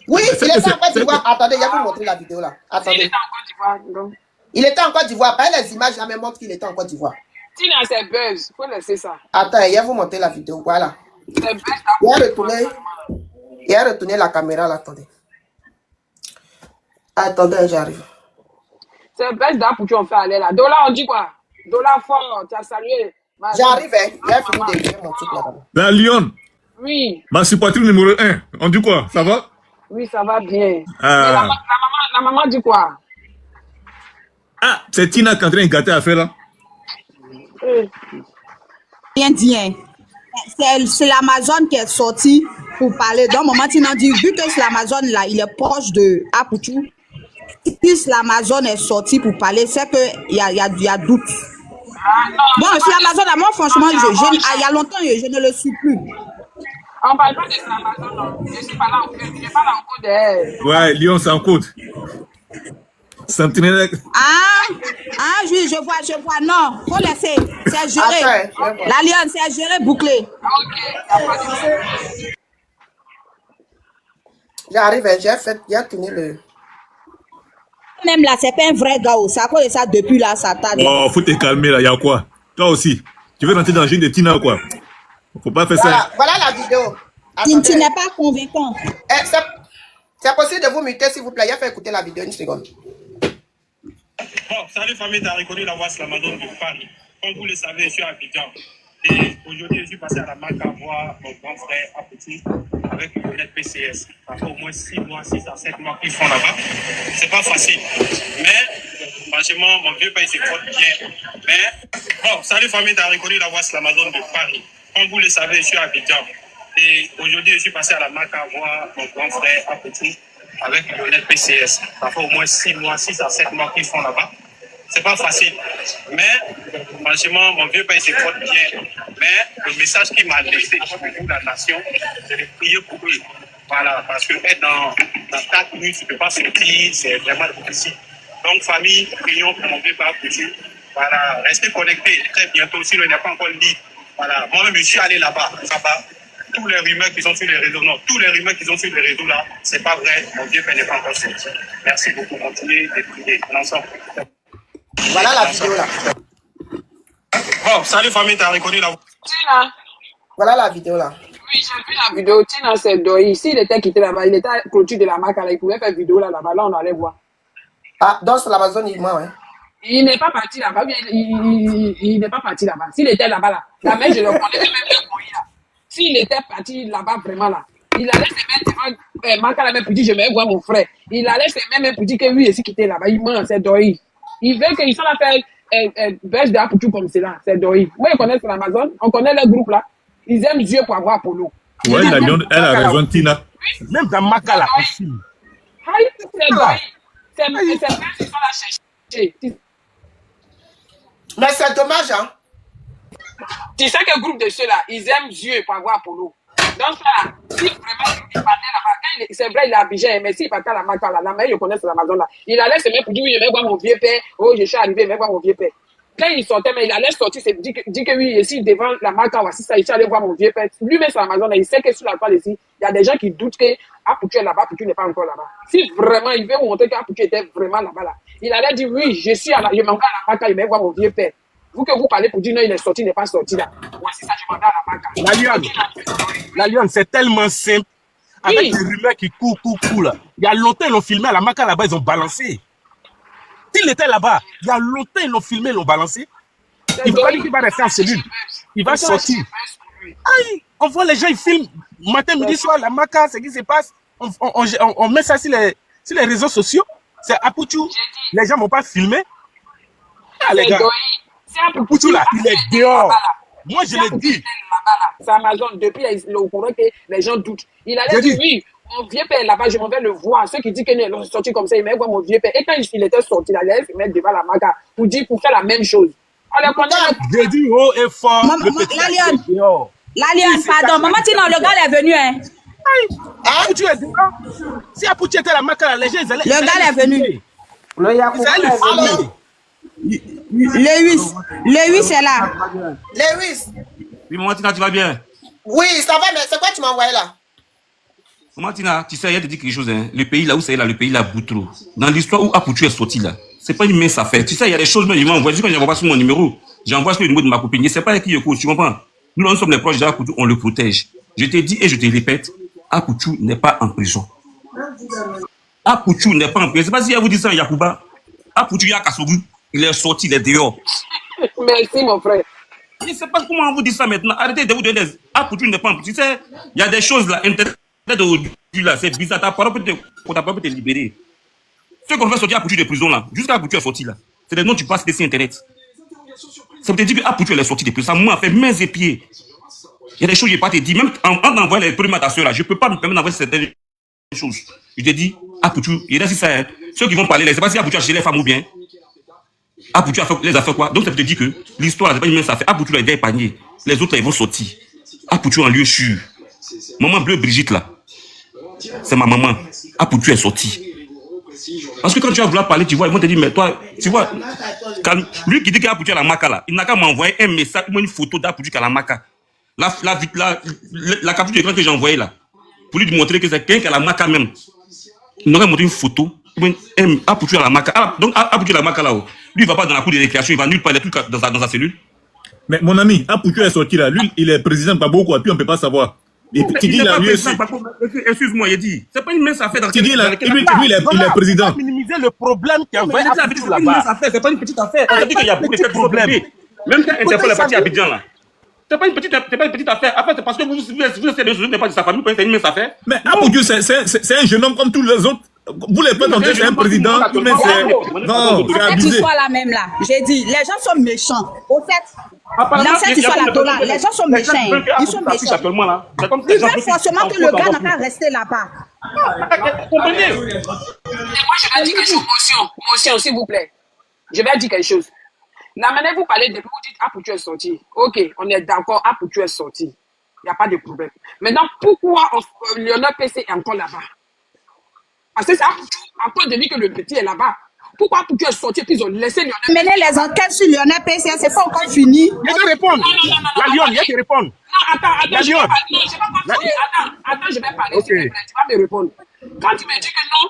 Oui, il était en Côte d'Ivoire. Attendez, il va vous montrer la vidéo là. Attendez. Il était en Côte d'Ivoire, donc. Il était en Côte d'Ivoire. Pas les images là, mais montre qu'il était en Côte d'Ivoire. Tina, c'est buzz. Faut laisser ça. Attends, il va vous montrer la vidéo. Voilà. C'est buzz. Il a retourné la caméra là. Attendez. Attendez, j'arrive. C'est buzz d'art pour qu'on fait aller là. Dola, on dit quoi? Dola fort, tu as salué. J'arrive, hein. Il a fini d'écrire mon truc là-bas. La Lyon. Oui. Ma supportrice numéro 1. On dit quoi? Ça va? Oui, ça va bien. Ah. La maman dit quoi? Ah, c'est Tina qui est en train de gâter l'affaire là. Rien dit. Hein. C'est l'Amazon qui est sorti pour parler. Donc, maman Tina dit, vu que c'est l'Amazon là, il est proche de Apouchou, si l'Amazon est sorti pour parler, c'est qu'il y a doute. Bon, sur l'Amazon, là, moi, franchement, il y a longtemps, je ne le suis plus. On parle pas de l'Amazon, non. Je suis pas là en code. Je parle en code d'elle. Ouais, Lyon, c'est en code. Sentinelle. Oui, je vois. Non, faut laisser. C'est géré. Attends, la Lyon, c'est géré, bouclé. Ok. J'arrive, hein. J'ai tourné le. Même là, c'est pas un vrai gars. C'est à cause de ça, depuis là, ça t'a. Oh, faut te calmer là, il y a quoi? Toi aussi. Tu veux rentrer dans le jeu de Tina quoi? Faut pas faire ça. Voilà la vidéo. Tu n'es pas convaincant. C'est possible de vous muter, s'il vous plaît. Il a fait écouter la vidéo une seconde. Bon, salut famille, t'as reconnu la voix Slamadone de Paris. Comme vous le savez, je suis à Abidjan. Et aujourd'hui, je suis passé à la Maca voir mon grand frère Apouchou avec le PCS. Ça fait au moins 6 mois, 6 à 7 mois qu'ils sont là-bas. C'est pas facile. Mais, franchement, mon vieux père se porte bien. Mais, bon, salut famille, t'as reconnu la voix Slamadone de Paris. Comme vous le savez, je suis à Abidjan. Et aujourd'hui, je suis passé à la Maca voir mon grand frère Apouchou avec le PCS. Ça fait au moins 6 mois, 6 à 7 mois qu'ils sont là-bas. C'est pas facile. Mais, franchement, mon vieux père se porte bien. Mais le message qu'il m'a laissé pour nous, la nation, c'est de prier pour eux. Voilà, parce que être dans 4 minutes, tu ne peux pas sortir, c'est vraiment difficile. Donc, famille, prions pour mon vieux père Apouchou. Voilà, restez connectés très bientôt, sinon il n'est pas encore libre. Voilà, moi-même, je suis allé là-bas. Tous les rumeurs qui sont sur les réseaux, non, tous les rumeurs qui sont sur les réseaux là, c'est pas vrai. Mon vieux père n'est pas encore sorti. Merci beaucoup. Continuez de prier ensemble. Voilà la vidéo là. Bon, salut famille, t'as reconnu la. Tina. Voilà la vidéo là. Oui, j'ai vu la vidéo. Tina, c'est Doyi. S'il était quitté là-bas, il était à la clôture de la Maca, il pouvait faire vidéo là-bas. Là, on allait voir. Ah, donc c'est l'Amazon, il ment, hein. Il n'est pas parti là-bas. Il n'est pas parti là-bas. S'il était là-bas, là, la mère, je le connais même bien Moïse là. S'il était parti là-bas vraiment là, il allait se mettre devant Maca là-bas pour dire je vais voir mon frère. Il allait se mettre pour dire que lui aussi quitté là-bas. Il ment, c'est Doyi. Il veut qu'ils soient là faire baisse d'Apouchou comme cela. C'est Doyi. Moi, je connais sur Amazon. On connaît le groupe là. Ils aiment Dieu pour avoir Apollo. Ouais, elle a raison, Tina. Même dans Makala, on filme. C'est même ils sont là chercher. Mais c'est dommage, hein. Tu sais que le groupe de ceux-là, ils aiment Dieu pour avoir Apollo. Donc ça, si vraiment il partait là-bas, c'est vrai, il est habillé, mais s'il partait à la Maca, là, mais il connaît l'Amazon là. Il allait se mettre pour dire, oui, je vais voir mon vieux père, oh, je suis arrivé, je vais voir mon vieux père. Quand il sortait, mais il allait sortir, c'est dit que oui, ici, devant la Maca, voici ça, il suis allé voir mon vieux père. Lui-même sur Amazon, là, il sait que sur la toile ici, il y a des gens qui doutent que Apoutu est là-bas, Apoutu n'est pas encore là-bas. Si vraiment il veut vous montrer qu'Apoutu était vraiment là-bas, là, il allait dire, oui, je suis à la, je m'en vais à la Maca, je vais voir mon vieux père. Vous que vous parlez pour dire non, il est sorti, il n'est pas sorti là. Voici ça, je m'en vais à la Maca. La Lyon, c'est tellement simple. Avec Oui. des rumeurs qui courent là. Il y a longtemps, ils l'ont filmé à la Maca là-bas, ils ont balancé. S'il était là-bas, il y a longtemps, ils l'ont filmé, ils l'ont balancé. Il ne faut pas dire qu'il va rester en cellule. Il va sortir. Aïe, on voit les gens, ils filment matin, midi, soir, la Maca, ce qui se passe. On met ça sur les réseaux sociaux. C'est Apoutu. Les gens ne vont pas filmer. Ah, les gars. Apoutu là, il est dehors. Moi, je l'ai dit. C'est Amazon, depuis, il est au courant que les gens doutent. Il allait dire, oui, mon vieux père là-bas, je m'en vais le voir. Ceux qui disent qu'il est sorti comme ça, il m'a voir mon vieux père. Et quand il était sorti, il allait se mettre devant la Maca pour dire, pour faire la même chose. On les connaît. J'ai dit haut et fort. La Lyon, pardon, maman Tina, le gars est venu, hein. Apoutu est dehors. Si Apoutu était à la Maca, les gens, ils allaient. Le gars est venu. Lewis est là. Lewis. Oui, maman Tina, tu vas bien? Oui, ça va, mais c'est quoi tu m'as envoyé là? Maman Tina, tu sais, il y a te dit quelque chose, hein. Le pays là où c'est là, le pays là bout trop. Dans l'histoire où Apoutu est sorti là, c'est pas une mince affaire. Tu sais, il y a des choses, mais ils m'ont envoyé. Quand j'envoie pas sur mon numéro, j'envoie sur le numéro de ma copine. Je sais pas avec qui je coach, tu comprends? Nous sommes les proches d'Apoutu, on le protège. Je te dis et je te répète, Apoutu n'est pas en prison. Apoutu n'est pas en prison. Je sais pas si elle vous dit ça, Yakuba. Apoutu, Yakasogu, il est sorti, il est dehors. Merci, mon frère. Je ne sais pas comment on vous dit ça maintenant. Arrêtez de vous donner des... Apoutu n'est pas en prison. Tu sais, il y a des choses là, Internet d'aujourd'hui là, c'est bizarre. Ta parole peut te libérer. Ceux qu'on fait sortir Apoutu de prison là, jusqu'à Apoutu est sorti là, c'est des noms que tu passes sur Internet. Ça veut te dire que Apoutu est sorti de prison. Ça m'a fait mains et pieds. Il y a des choses que je n'ai pas te dit. Même en envoyant les premières à là, je ne peux pas me permettre d'envoyer certaines choses. Je te dis, Apoutu, il reste ça. Hein. Ceux qui vont parler, je ne sais pas si Apoutu a acheté les femmes ou bien. Apoutu a fait les affaires quoi. Donc ça veut te dire que l'histoire, c'est pas une mince affaire. Apoutu là, il est épargné. Les autres là, ils vont sortir. Apoutu en lieu sûr. Maman bleue Brigitte là, c'est ma maman. Apoutu est sorti. Parce que quand tu vas vouloir parler, tu vois, ils vont te dire, mais toi, tu vois, quand lui qui dit qu'il a Apoutu à la Maca là, il n'a qu'à m'envoyer un message ou une photo d'Apoutu à la Maca. La capture d'écran que j'ai envoyée là, pour lui montrer que c'est quelqu'un qui a la Maca même. Il n'aurait montré une photo, Apoutu à la Maca. Donc Apoutu à la Maca là, lui il va pas dans la cour de récréation, il va nulle part, il est tout dans sa cellule. Mais mon ami, Apoutu est sorti là, lui il est président de Baboko, et puis on ne peut pas savoir. Et puis tu dis là, lui aussi. Excuse-moi, il dit. C'est pas une mince affaire dans tu dis là, lui il est président. Minimiser le problème qui envoie Apoutu là-bas. C'est pas une petite affaire. On a dit qu'il y a beaucoup de problèmes. Même quand Interpol est parti à Abidjan là. C'est pas une petite affaire. Après, c'est parce que vous êtes pas de sa famille, c'est une mince affaire. Mais Apoutu, c'est un jeune homme comme tous les autres. Vous les faites entrer, c'est un président. Mais non, c'est abusé. Tu sois là même là. J'ai dit, les gens sont méchants. Au fait, l'ancien, tu sois là, Tola. Les gens sont méchants. Ils sont méchants. Ils veulent forcément que le gars n'a pas resté là-bas. Comprenez? Et moi, je vais dire quelque chose. Motion, s'il vous plaît. Je vais dire quelque chose. La manière vous parlez, depuis vous dites Apoutu est sorti. Ok, on est d'accord, Apoutu est sorti. Il n'y a pas de problème. Maintenant, pourquoi Lionel PC est encore là-bas? Parce que c'est Apoutu, à cause de lui que le petit est là-bas. Pourquoi Apoutu est sorti et puis ils ont laissé Lionel PC? Mener les enquêtes sur Lionel PC, c'est pas encore fini. Il te répondre. La Lyon, il te répondre. Non, attends, je vais pas parler. Attends, je vais parler. Okay. Tu vas me répondre. Quand tu me dis que non,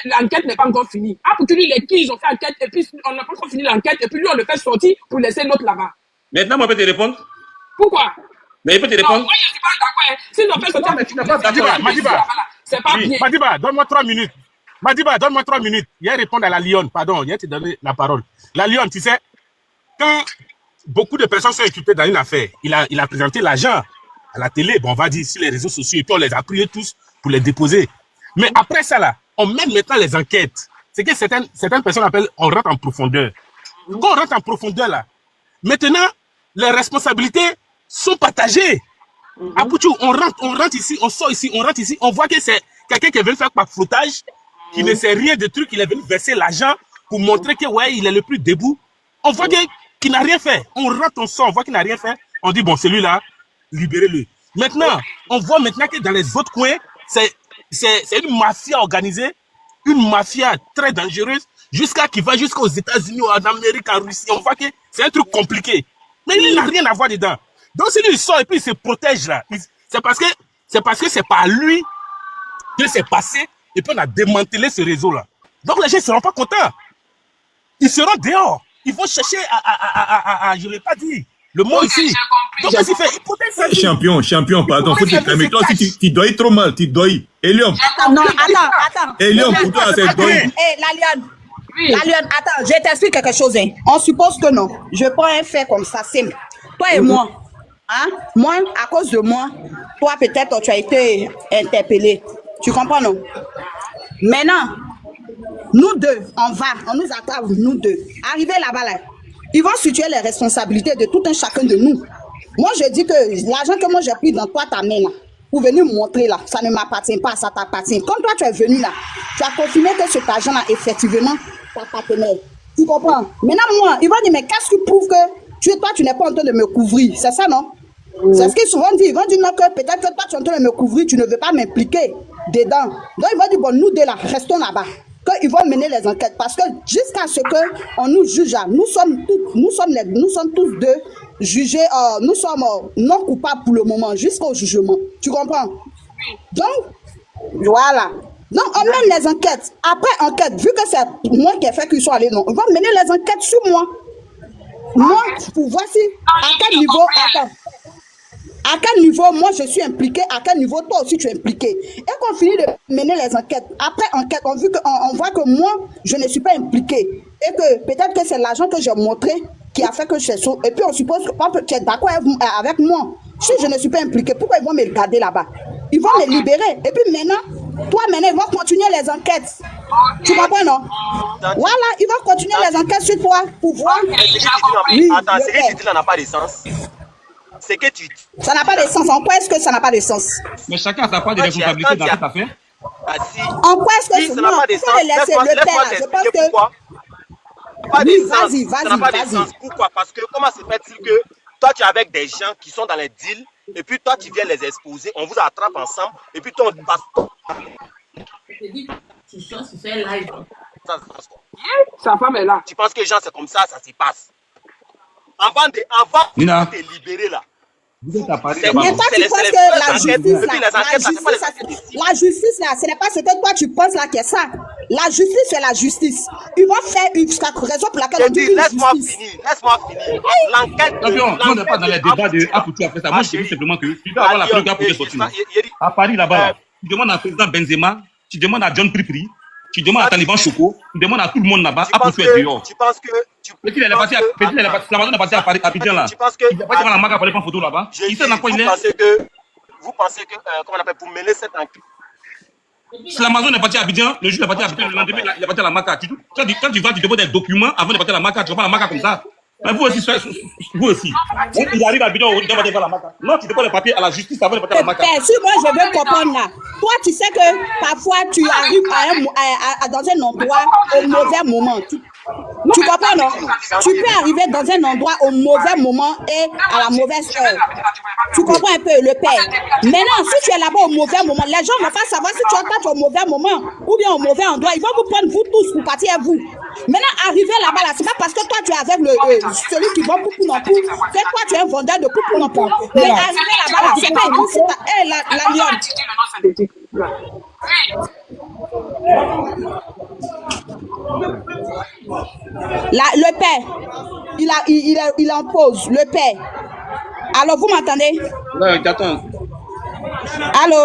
l'enquête n'est pas encore finie. Apoutu, lui, les qui ils ont fait enquête et puis on n'a pas encore fini l'enquête et puis lui on le fait sortir pour laisser l'autre là-bas. Maintenant, moi, je peux te répondre. Pourquoi? Mais il peut te répondre. Non, moi, je ne suis pas d'accord. S'ils ont fait sortir, mais tu n'es pas d'accord. Madiba, c'est pas bien. Madiba, donne-moi 3 minutes. Madiba, donne-moi 3 minutes. Il va répondre à la Lyon. Pardon, il va te donner la parole. La Lyon, tu sais, quand beaucoup de personnes sont occupées dans une affaire, il a présenté l'agent à la télé, bon, on va dire sur les réseaux sociaux, et puis on les a priés tous pour les déposer. Mais après ça, là, on mène maintenant les enquêtes. C'est que certaines personnes appellent, on rentre en profondeur. Quand on rentre en profondeur, là, maintenant, les responsabilités sont partagées. Apoutou, on rentre ici, on sort ici, on rentre ici, on voit que c'est quelqu'un qui est venu faire par flottage, qui ne sait rien de truc, il est venu verser l'argent pour montrer que ouais, il est le plus debout. On voit qu'il n'a rien fait. On rentre, on sort, on voit qu'il n'a rien fait. On dit bon, celui-là, libérez-le. Maintenant, on voit maintenant que dans les autres coins, c'est une mafia organisée, une mafia très dangereuse, qui va jusqu'aux États-Unis, en Amérique, en Russie. On voit que c'est un truc compliqué. Mais il n'a rien à voir dedans. Donc, si lui, il sort et puis il se protège là, c'est parce que c'est pas lui que c'est passé et puis on a démantelé ce réseau-là. Donc, les gens ne seront pas contents. Ils seront dehors. Ils vont chercher je ne l'ai pas dit, le mot ici. Donc, qu'est-ce qu'il fait? Il protège sa vie. Champion, pardon, faut te calmer. Toi, si tu dois trop mal, tu dois. Eliom. Attends. Eliom, pour toi, c'est doigt. La Lionne, attends, je t'explique quelque chose. Hein. On suppose que non. Je prends un fait comme ça, simple. Toi et moi, hein? Moi, à cause de moi, toi peut-être tu as été interpellé. Tu comprends, non? Maintenant, nous deux, on nous attrape, nous deux. Arrivé là-bas, là, ils vont situer les responsabilités de tout un chacun de nous. Moi, je dis que l'argent que moi j'ai pris dans toi, ta main, là, pour venir me montrer là, ça ne m'appartient pas, ça t'appartient. Quand toi tu es venu là, tu as confirmé que cet argent-là, effectivement, t'appartenait. Tu comprends? Maintenant, moi, ils vont dire, mais qu'est-ce qui prouve que toi, tu n'es pas en train de me couvrir? C'est ça, non? C'est ce qu'ils souvent disent. Ils vont dire, non, que peut-être que toi, tu es en train de me couvrir, tu ne veux pas m'impliquer dedans. Donc, ils vont dire, bon, nous deux là, restons là-bas. Qu'ils vont mener les enquêtes. Parce que jusqu'à ce qu'on nous juge, nous sommes tous deux jugés, nous sommes non coupables pour le moment, jusqu'au jugement. Tu comprends? Donc, voilà. Donc, on mène les enquêtes. Après enquête, vu que c'est moi qui ai fait qu'ils sont allés, non, on va mener les enquêtes sur moi. Moi, pour voir si, à quel niveau moi je suis impliqué, à quel niveau toi aussi tu es impliqué. Et qu'on finit de mener les enquêtes. Après enquête, on voit que moi, je ne suis pas impliqué. Et que peut-être que c'est l'argent que j'ai montré qui a fait que je suis sauvé. Et puis on suppose que tu es d'accord avec moi. Si je ne suis pas impliqué, pourquoi ils vont me garder là-bas? Ils vont me libérer. Et puis maintenant, ils vont continuer les enquêtes. Tu comprends, non? Voilà, ils vont continuer les enquêtes sur toi pour voir. Attends, ce que tu dis là n'a pas de sens. C'est que tu... Ça n'a pas de sens. En quoi est-ce que ça n'a pas de sens? Mais chacun a sa part de responsabilité dans cette affaire. En quoi est-ce que ça n'a pas de sens? Le père, je pense que... Oui, vas-y. Pourquoi? Parce que comment se fait-il que toi tu es avec des gens qui sont dans les deals et puis toi tu viens les exposer, on vous attrape ensemble et puis toi on passe. Sa femme est là. Tu penses que les gens c'est comme ça se passe? Avant de te libérer là. Mais toi, tu penses que la justice, là, ce n'est pas ce que toi, tu penses là que ça. La justice, c'est la justice. Ils vont faire une raison pour laquelle on dit laisse-moi finir. L'enquête... On n'est pas dans les débats de Apoutou après ça. Moi, je te dis simplement que tu dois avoir la preuve d'Apoutou sortie. À Paris, là-bas, tu demandes à président Benzema, tu demandes à John Pripri, tu demandes à Taliban Choco, tu demandes à tout le monde là-bas, Apoutou est dehors. Tu penses que... Petit, elle est partie à Paris, à Abidjan là. Tu penses que... Il n'y a pas devant la marque pour aller prendre photo là-bas. Il sait dans quoi il est. Vous pensez que, comment on appelle, pour mener cette enquête. Si l'Amazon est parti à Abidjan, le juge est parti à Abidjan, le lendemain, il est parti à la marque. Quand tu vas, tu demandes des documents avant de partir à la marque, tu ne vas pas à la marque comme ça. Mais vous aussi. Il arrive à Abidjan, il doit aller à la marque. Non, tu déposes les papiers à la justice avant de partir à la marque. Si moi je veux comprendre là, toi tu sais que parfois tu arrives dans un endroit au mauvais moment. Tu comprends, non? Tu peux arriver dans un endroit au mauvais moment et à la mauvaise heure. Tu comprends un peu le père. Maintenant, si tu es là-bas au mauvais moment, les gens ne vont pas savoir si tu es au mauvais moment ou bien au mauvais endroit. Ils vont vous prendre vous tous pour partir à vous. Maintenant, arriver là-bas, là, c'est pas parce que toi tu es avec celui qui vend pour non pour que toi tu es un vendeur de pour non pour. Mais arriver là-bas, là, c'est pas une chose. La lionne. Le père, il impose, le père. Alors, vous m'entendez? Oui, t'attends. Allô?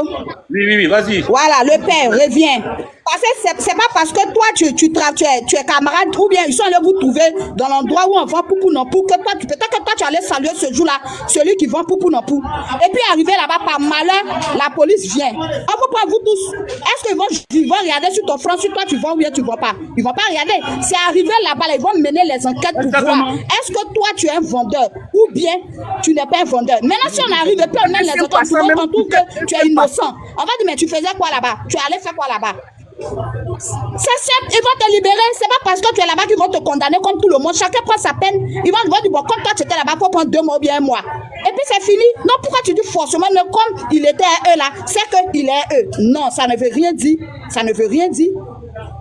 Oui, vas-y. Voilà, le père revient. Parce que c'est pas parce que toi, tu es camarade ou bien ils sont allés vous trouver dans l'endroit où on vend pour non pour que toi, peut-être que toi, tu tu allais saluer ce jour-là, celui qui vend poupou non pou. Et puis arrivé là-bas, par malheur, la police vient. On peut pas vous tous. Est-ce qu'ils vont regarder sur ton front, sur toi tu vends ou bien tu vends pas? Ils vont pas regarder. C'est arrivé là-bas, ils vont mener les enquêtes pour voir. Est-ce que toi tu es un vendeur ou bien tu n'es pas un vendeur? Maintenant, si on arrive et puis on mène les enquêtes, on trouve que tu es innocent. On va dire, mais tu faisais quoi là-bas? Tu allais faire quoi là-bas? C'est simple, ils vont te libérer. C'est pas parce que tu es là-bas qu'ils vont te condamner comme tout le monde. Chacun prend sa peine. Ils vont dire, bon, comme toi tu étais là-bas, il faut prendre 2 mois ou bien 1 mois. Et puis c'est fini. Non, pourquoi tu dis forcément, mais comme il était à eux là, c'est qu'il est à eux. Non, ça ne veut rien dire. Ça ne veut rien dire.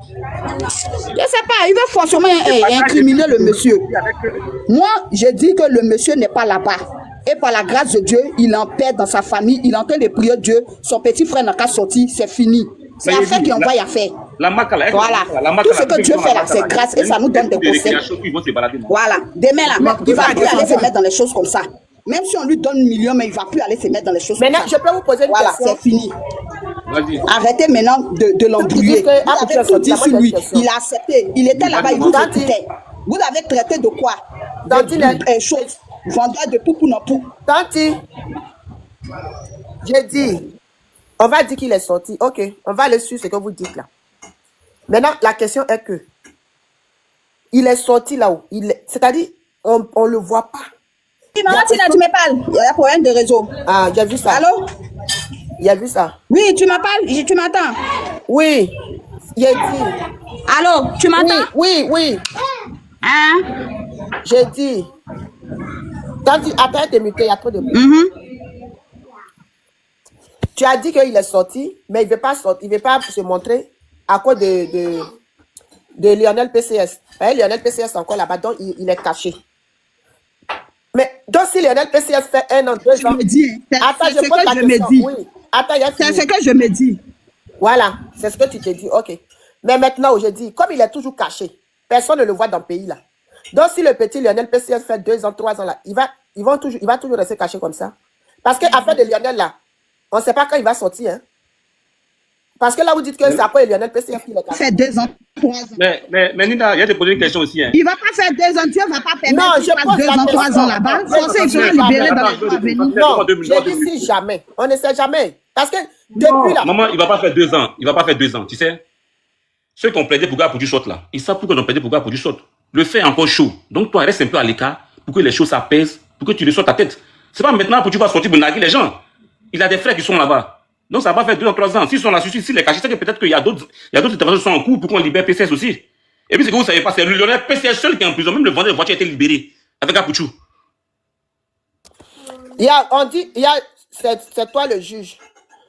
Je sais pas, il veut forcément incriminer le monsieur. Moi, je dis que le monsieur n'est pas là-bas. Et par la grâce de Dieu, il est en paix dans sa famille. Il est en train de prier Dieu. Son petit frère n'a qu'à sortir. C'est fini. C'est affaire qui envoie à faire. Voilà. Tout ce que Dieu fait là, c'est grâce et ça nous donne des conseils. Voilà. Demain là, il va plus aller se mettre dans les choses comme ça. Même si on lui donne 1 million, mais il va plus aller se mettre dans les choses comme ça. Maintenant, je peux vous poser une question. Voilà, c'est fini. Arrêtez maintenant de l'embrouiller. Vous avez tout dit sur lui. Il a accepté. Il était là-bas, il vous écoutait. Vous avez traité de quoi? De choses. Vendeur de poupou non pou. Tanti, j'ai dit, on va dire qu'il est sorti. Ok, on va aller sur ce que vous dites là. Maintenant, la question est que, il est sorti là-haut. C'est-à-dire, on ne le voit pas. Oui, maman, tu me parles. Il y a un problème de réseau. Ah, j'ai vu ça. Allô? Il a vu ça. Oui, tu m'appelles? Tu m'entends? Oui, j'ai dit. Allô, tu m'entends? Oui. Hein? J'ai dit. Attends, t'es muté, il y a trop de bruit. Tu as dit qu'il est sorti, mais il ne veut pas sortir, il ne veut pas se montrer à cause de Lionel PCS. Lionel PCS est encore là-bas, donc il est caché. Mais donc si Lionel PCS fait 1 an, 2 ans... Je me dis, attends, c'est ce que je me dis. Oui. Attends, c'est ce que je me dis. Voilà, c'est ce que tu te dis, ok. Mais maintenant, je dis, comme il est toujours caché, personne ne le voit dans le pays là. Donc, si le petit Lionel PCS fait 2 ans, 3 ans là, il va toujours rester caché comme ça. Parce que affaire de Lionel là, on ne sait pas quand il va sortir. Hein. Parce que là, vous dites que c'est à quoi Lionel PCS qui est caché. Fait 2 ans, 3 ans. Mais Nina, il y a te poser une question aussi. Hein. Il ne va pas faire 2 ans, Dieu ne va pas permettre qu'il fasse 2 ans, 3 ans là-bas. Forcément, il sera libéré dans les jours à venir. Non, je dis si jamais. On ne sait jamais. Parce que depuis là... Maman, il ne va pas faire 2 ans. Il ne va pas faire 2 ans, tu sais. Ceux qui ont plaidé pour gars pour du shot là, ils savent pourquoi ils ont plaidé pour gars pour du shot. Le fait est encore chaud. Donc toi, reste un peu à l'écart pour que les choses s'apaisent, pour que tu reçois ta tête. C'est pas maintenant pour que tu vas sortir pour narguer les gens. Il a des frères qui sont là-bas. Donc ça va faire 2 ans, 3 ans. S'ils sont là, s'ils les cachent, c'est que peut-être qu'il y a d'autres interventions qui sont en cours pour qu'on libère PCS aussi. Et puis c'est que vous ne savez pas, c'est le Lionel PCS seul qui est en prison. Même le vendeur de voiture a été libéré avec Apouchou. On dit, c'est toi le juge.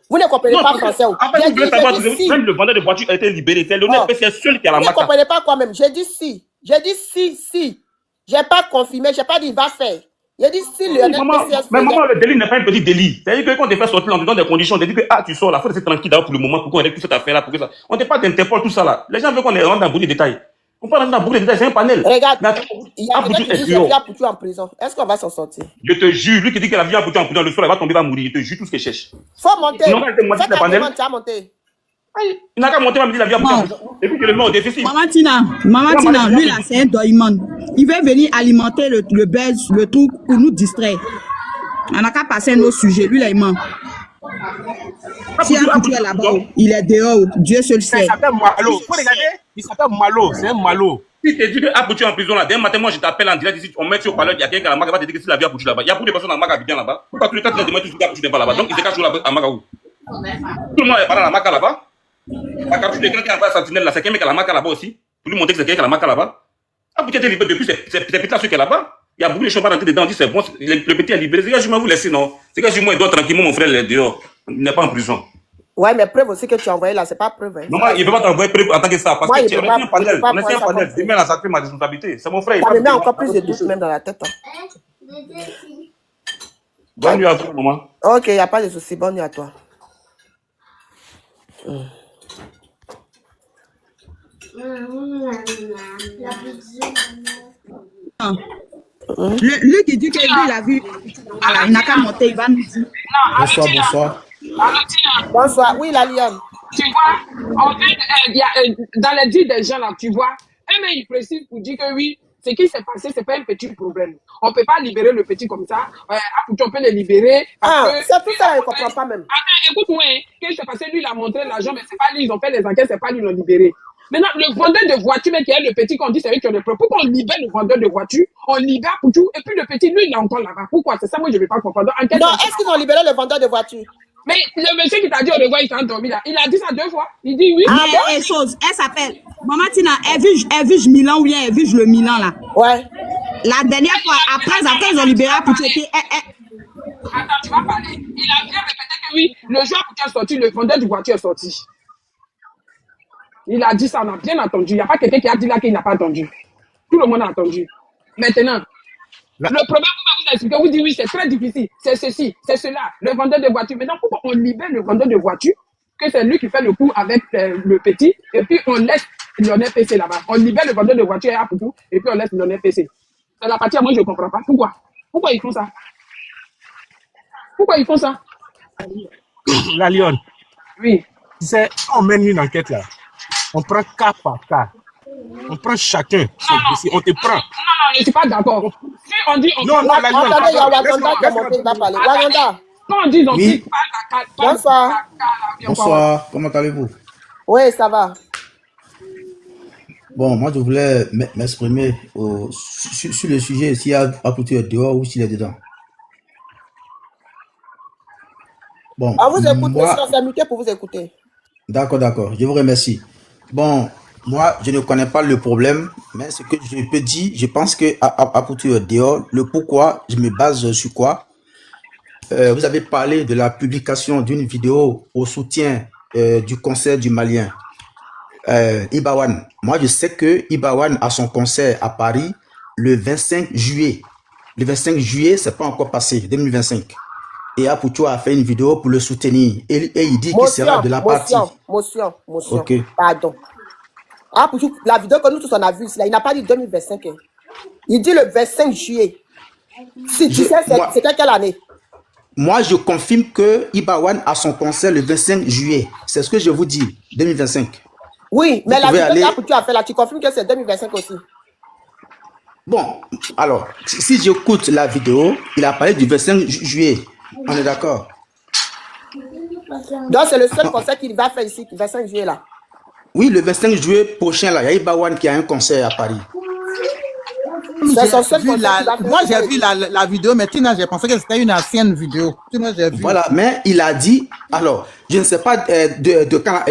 Vous ne comprenez pas français. Même le vendeur de voiture a été libéré. C'est le Lionel PCS seul qui a la marque. Vous ne comprenez pas quoi même. J'ai dit si. J'ai dit si. Je n'ai pas confirmé. Je n'ai pas dit il va faire. J'ai dit si le PCS. Mais maman, le délit n'est pas un petit délit. C'est-à-dire que quand on te fait sortir dans des conditions, on te dit que tu sors là, il faut rester tranquille d'abord pour le moment pour qu'on règle toute cette affaire-là. On ne te pas d'Interpol, tout ça là. Les gens veulent qu'on rentre dans beaucoup de détails. On peut rentrer dans beaucoup de détails, c'est un panel. Regarde, il y a Apouchou en prison. Est-ce qu'on va s'en sortir? Je te jure, lui qui dit que la vie Apouchou en prison, le soir, il va tomber, il va mourir. Je te jure tout ce qu'il cherche. Faut monter. Non, il a monté. Il n'a qu'à monter, il va me dire la vie Apouchou. Et puis que le mets au déficit. Maman Tina, lui là, c'est un doyman. Il veut venir alimenter le buzz, le truc, pour nous distraire. On n'a qu'à passer un autre sujet. Lui là, il ment. Si un couteau est là-bas, il est dehors. Dieu seul sait. Il s'appelle Malo. Faut regarder. Il s'appelle Malo. C'est un Malo. Si tu dis que Apouchou en prison là, dès matin, moi je t'appelle en direct ici, on met sur le parleur, il y a quelqu'un à la Maga, va te dire que c'est la vie Apouchou là-bas. Il y a beaucoup de personnes à la Maga qui viennent là-bas. Pourquoi tous les cas tu demandes toujours qu'Apouchou n'est pas là-bas? Donc il se cache à Maga où? Tout le monde est pas dans la Maga là-bas. La capture de quelqu'un qui a pas sentinelle là, c'est quelqu'un qui a la Maga là-bas aussi. Pour lui montrer que c'est quelqu'un qui a la Maga là-bas. Apouchou était libéré depuis, c'est petit là, ceux qui est là-bas. Il y a beaucoup de choses à rentrer dedans, on dit c'est bon, le petit est libéré. C'est que je vais vous laisser, non? C'est que je moi, il doit tranquillement, mon frère, il est dehors. Il n'est pas en prison. Ouais, mais preuve aussi que tu as envoyé là, c'est pas preuve. Hein. Non, il ne peut pas t'envoyer preuve en tant que ça. Parce que tu es un panel. On est un panel. Demain, là, ça fait ma responsabilité. C'est mon frère. Ça me met encore plus de doutes même dans la tête. Hein. Bonne nuit à toi, maman. Ok, il n'y a pas de souci. Bonne nuit à toi. Lui qui dit que lui, il a vu. Voilà, il n'a qu'à monter, il va nous dire. Bonsoir. Bonsoir. Oui, la Lionne. Tu vois, dans les dits des gens là, tu vois, mais il précise pour dire que oui, Ce qui s'est passé, c'est pas un petit problème. On peut pas libérer le petit comme ça. On peut le libérer. Ah, Parce que c'est tout ça, je comprends pas même. attends, écoute-moi, hein. Qu'est-ce qui s'est passé? Lui, il a montré l'argent, mais c'est pas lui. Ils ont fait les enquêtes, c'est pas lui, ils l'ont libéré. Maintenant, le vendeur de voiture, mais qui est le petit qu'on dit, c'est lui qui a le preuve. Pourquoi on libère le vendeur de voiture? On libère Poutou, et puis le petit, lui, il est encore là-bas. Pourquoi? C'est ça, moi, je vais pas comprendre. Enquête, Non, est-ce qu'ils ont libéré le vendeur de voiture? mais le monsieur qui t'a dit au revoir, il s'est endormi là. Il a dit ça 2 fois. Il dit oui. Ah, bon? Chose, elle s'appelle Maman Tina, Evige Milan ou bien Evige le Milan là. Ouais. La dernière fois, après ils ont libéré pour tuer. Attends, tu vas parler. Il a bien répété que oui, le jour où tu es sorti, le vendeur du voiture est sorti. Il a dit ça, on a bien entendu. Il n'y a pas quelqu'un qui a dit là qu'il n'a pas entendu. Tout le monde a entendu. Maintenant, le problème, vous vous expliquez, vous dites oui, c'est très difficile. C'est ceci, c'est cela, le vendeur de voiture. Maintenant, pourquoi on libère le vendeur de voiture, que c'est lui qui fait le coup avec le petit, et puis on laisse Lionel PC là-bas. On libère le vendeur de voiture à Poutou, et puis on laisse Lionel PC. C'est la partie, moi, je ne comprends pas. Pourquoi? Pourquoi ils font ça? Pourquoi ils font ça? La Lyon. Oui. Tu sais, quand on mène une enquête là, on prend cas par cas. On prend chacun son dossier. On te prend. Non, je ne suis pas d'accord. Si on dit... Non, la Lyon. Attendez, il y a Wakanda qui est monté, il va parler. Wakanda. Quand on dit... Oui. Bonsoir. Bonsoir, comment allez-vous? Oui, ça va. Bon, moi je voulais m'exprimer sur le sujet s'il y a Apoutu dehors ou s'il est dedans. Bon, On vous écoute, moi, monsieur, on s'est muté pour vous écouter. d'accord, je vous remercie. Bon, moi je ne connais pas le problème, mais ce que je peux dire, je pense que Apoutu dehors, le pourquoi, je me base sur quoi? Vous avez parlé de la publication d'une vidéo au soutien du concert du Malien. Ibawan. Moi, je sais que Ibawan a son concert à Paris le 25 juillet. Le 25 juillet, c'est pas encore passé, 2025. Et Apoutu a fait une vidéo pour le soutenir. Et il dit qu'il sera de la partie. Motion. Ok. Pardon. Apoutu, la vidéo que nous tous on a vue, il n'a pas dit 2025. Hein. Il dit le 25 juillet. Si tu sais, c'était quelle année? Moi, je confirme que Ibawan a son concert le 25 juillet. C'est ce que je vous dis, 2025. Oui, mais la vidéo que tu as fait là, tu confirmes que c'est 2025 aussi. Bon, alors, si j'écoute la vidéo, il a parlé du 25 juillet. On est d'accord? Donc, c'est le seul concert qu'il va faire ici, le 25 juillet là. Oui, le 25 juillet prochain, là, il y a Ibawan qui a un concert à Paris. C'est son seul concert. Moi, j'ai vu la vidéo, mais Tina, j'ai pensé que c'était une ancienne vidéo. Tina, j'ai vu. Voilà, mais il a dit, alors, je ne sais pas de quand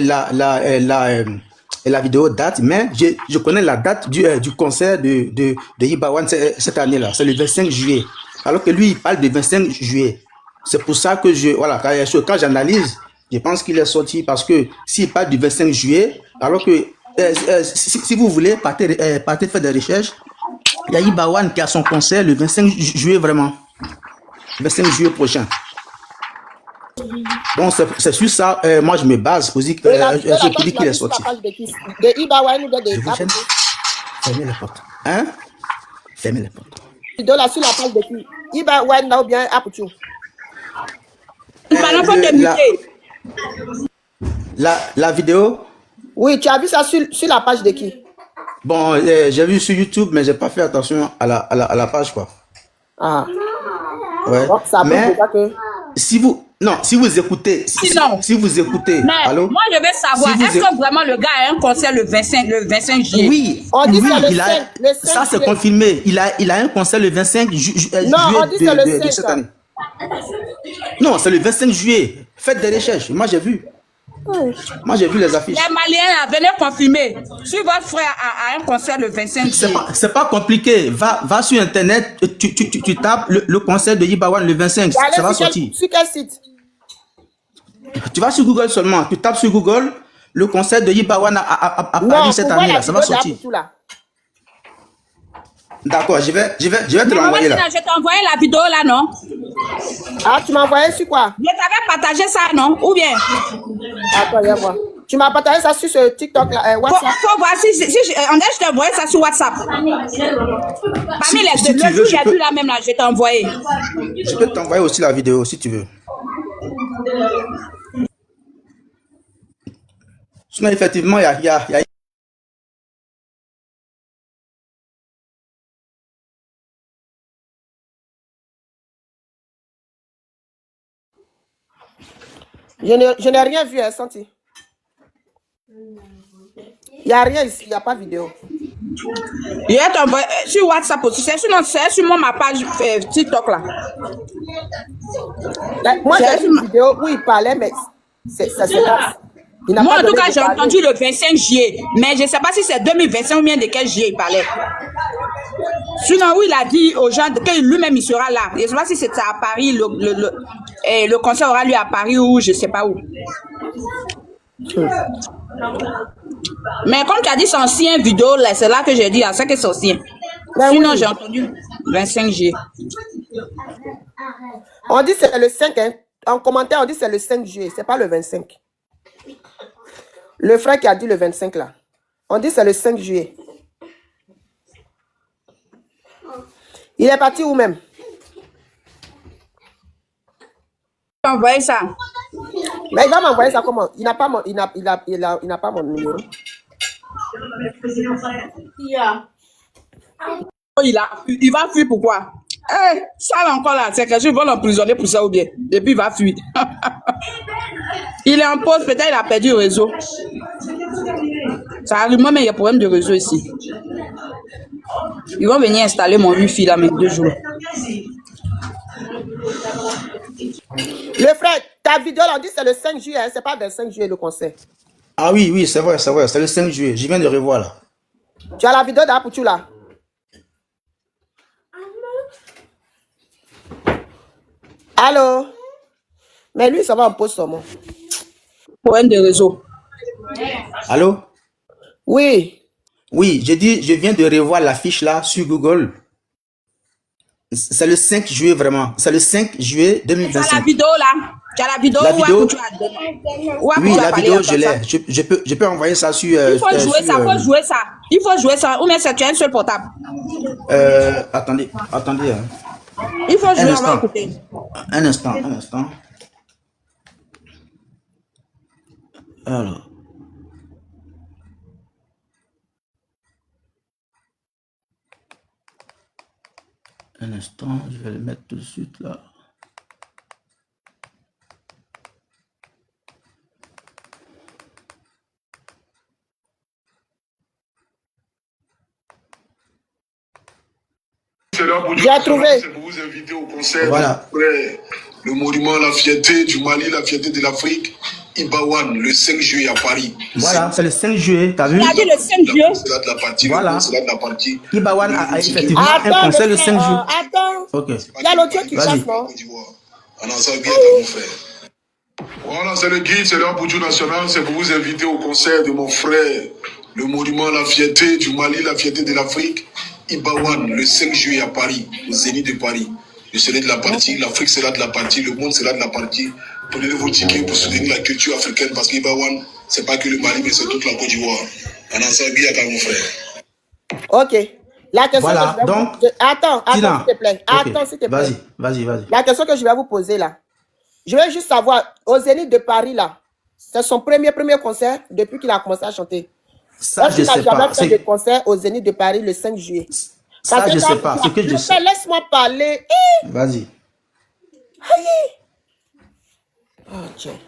la vidéo date, mais je connais la date du concert de Ibawan cette année-là. C'est le 25 juillet. Alors que lui, il parle du 25 juillet. C'est pour ça que quand j'analyse, je pense qu'il est sorti parce que s'il parle du 25 juillet, alors que si vous voulez, partez faire des recherches, il y a Ibawan qui a son concert le 25 juillet vraiment. Le 25 juillet prochain. Bon, c'est sur ça, moi je me base pour dire qu'il est sorti. De Ibawan ou de Apoutu? Fermez les portes. Hein? Fermez les portes. Vidéo là sur la page de qui? Ibawan ou bien Apoutu? La vidéo? Oui, tu as vu ça sur la page de qui? Bon, j'ai vu sur YouTube, mais j'ai pas fait attention à la page, quoi. Ah. Ouais. Donc, ça mais que... si vous écoutez, si vous écoutez, mais allô? moi je vais savoir, est-ce que vraiment le gars a un concert le 25 juillet? Oui, on dit ça c'est confirmé. Il a un concert le 25 juillet de cette année. Non, c'est le 25 juillet. Faites des recherches. Moi j'ai vu. Moi j'ai vu les affiches. Les Maliens venaient confirmer. Si votre frère a un concert le 25 juillet. C'est pas compliqué. Va sur internet, tu tapes le concert de Ibawan le 25. Ça va sortir. Sur quel site? Tu vas sur Google seulement. Tu tapes sur Google le concert de Ibawan à Paris cette année. Ça va sortir. D'accord, je vais te l'envoyer là. Je t'ai envoyé la vidéo là, non? Ah, tu m'as envoyé sur quoi? Je t'avais partagé ça, non? Ou bien? Attends, viens voir. Tu m'as partagé ça sur ce TikTok là, WhatsApp. Faut voir si je t'ai envoyé ça sur WhatsApp. Parmi les deux, le j'ai vu là même là, je t'ai envoyé. Je peux t'envoyer aussi la vidéo si tu veux. Sinon, effectivement, il y a Je n'ai rien vu, hein, Santi. Il n'y a rien ici, il n'y a pas de vidéo. Il est envoyé sur WhatsApp aussi. C'est sur ma page TikTok là. Moi, j'ai vu une vidéo où il parlait, mais ça se passe. Moi, en tout cas, j'ai entendu le 25 juillet. Mais je ne sais pas si c'est 2025 ou bien de quel juillet il parlait. Sinon, où il a dit aux gens que lui-même il sera là. Je ne sais pas si c'était à Paris, le concert aura lieu à Paris ou je ne sais pas où. Mais comme tu as dit, c'est ancien vidéo, là, c'est là que j'ai dit, c'est que c'est ancien. Sinon, oui. J'ai entendu 25 juillet. On dit c'est le 5, hein. En commentaire, on dit c'est le 5 juillet, c'est pas le 25. Le frère qui a dit le 25 là. On dit c'est le 5 juillet. Il est parti où même? Envoyer ça. Mais il va m'envoyer ça comment? Il n'a pas mon, il n'a pas mon numéro. Il va fuir pourquoi? Ça encore là, c'est que je vais l'emprisonner pour ça ou bien. Et puis il va fuir. Il est en pause, peut-être il a perdu le réseau. Ça arrive, moi, mais il y a problème de réseau ici. Ils vont venir installer mon wifi là, mais 2 jours. Le frère, ta vidéo là, on dit c'est le 5 juillet, hein, c'est pas le 5 juillet le concert. Ah oui, oui, c'est vrai, c'est le 5 juillet. Je viens de revoir là. Tu as la vidéo d'Apoutou là? Allô? Mais lui, ça va en pause seulement. Problème de réseau. Allô? Oui. Oui, j'ai dit, je viens de revoir l'affiche là sur Google. C'est le 5 juillet vraiment. C'est le 5 juillet 2025. Tu as la vidéo là? Tu as la vidéo? La vidéo? Oui, la vidéo, je l'ai. Je peux envoyer ça sur... il faut jouer ça, faut jouer ça. Il faut jouer ça. Ou bien c'est tu as un seul portable. Attendez. Hein. Il faut jouer, on va écouter. Un instant. Alors. Un instant, je vais le mettre tout de suite là. J'ai trouvé. C'est pour vous inviter au concert. Voilà. Le monument, la fierté du Mali, la fierté de l'Afrique. Ibawan, le 5 juillet à Paris. Voilà, c'est le 5 juillet, t'as vu? Il a dit le 5 juillet. C'est là de la partie. Voilà. C'est là de la partie. Ibawan a effectivement un concert le 5 juillet. Attends. Ok. Il y a l'autre qui chasse, non? Ah non, ça vient mon frère. Voilà, c'est le guide, c'est l'Apoutou national. C'est pour vous inviter au concert de mon frère. Le monument, la fierté du Mali, la fierté de l'Afrique. Ibawan, le 5 juillet à Paris, au Zénith de Paris. Je serai de la partie, l'Afrique sera de la partie, le monde sera de la partie. Prenez vos tickets pour soutenir la culture africaine parce qu'Ibawan, c'est pas que le Mali, mais c'est toute la Côte d'Ivoire. On en sait bien avec mon frère. Ok. La question voilà, que je vais donc, vous... Attends, s'il te plaît. Okay. Attends, s'il te plaît. Vas-y. La question que je vais vous poser là. Je veux juste savoir, au Zénith de Paris là, c'est son premier concert depuis qu'il a commencé à chanter. Ça, je sais pas. Il n'a jamais fait de concert au Zénith de Paris le 5 juillet. Ça, je sais pas. Ce que je sais. Laisse-moi parler. Vas-y. Oh, tiens.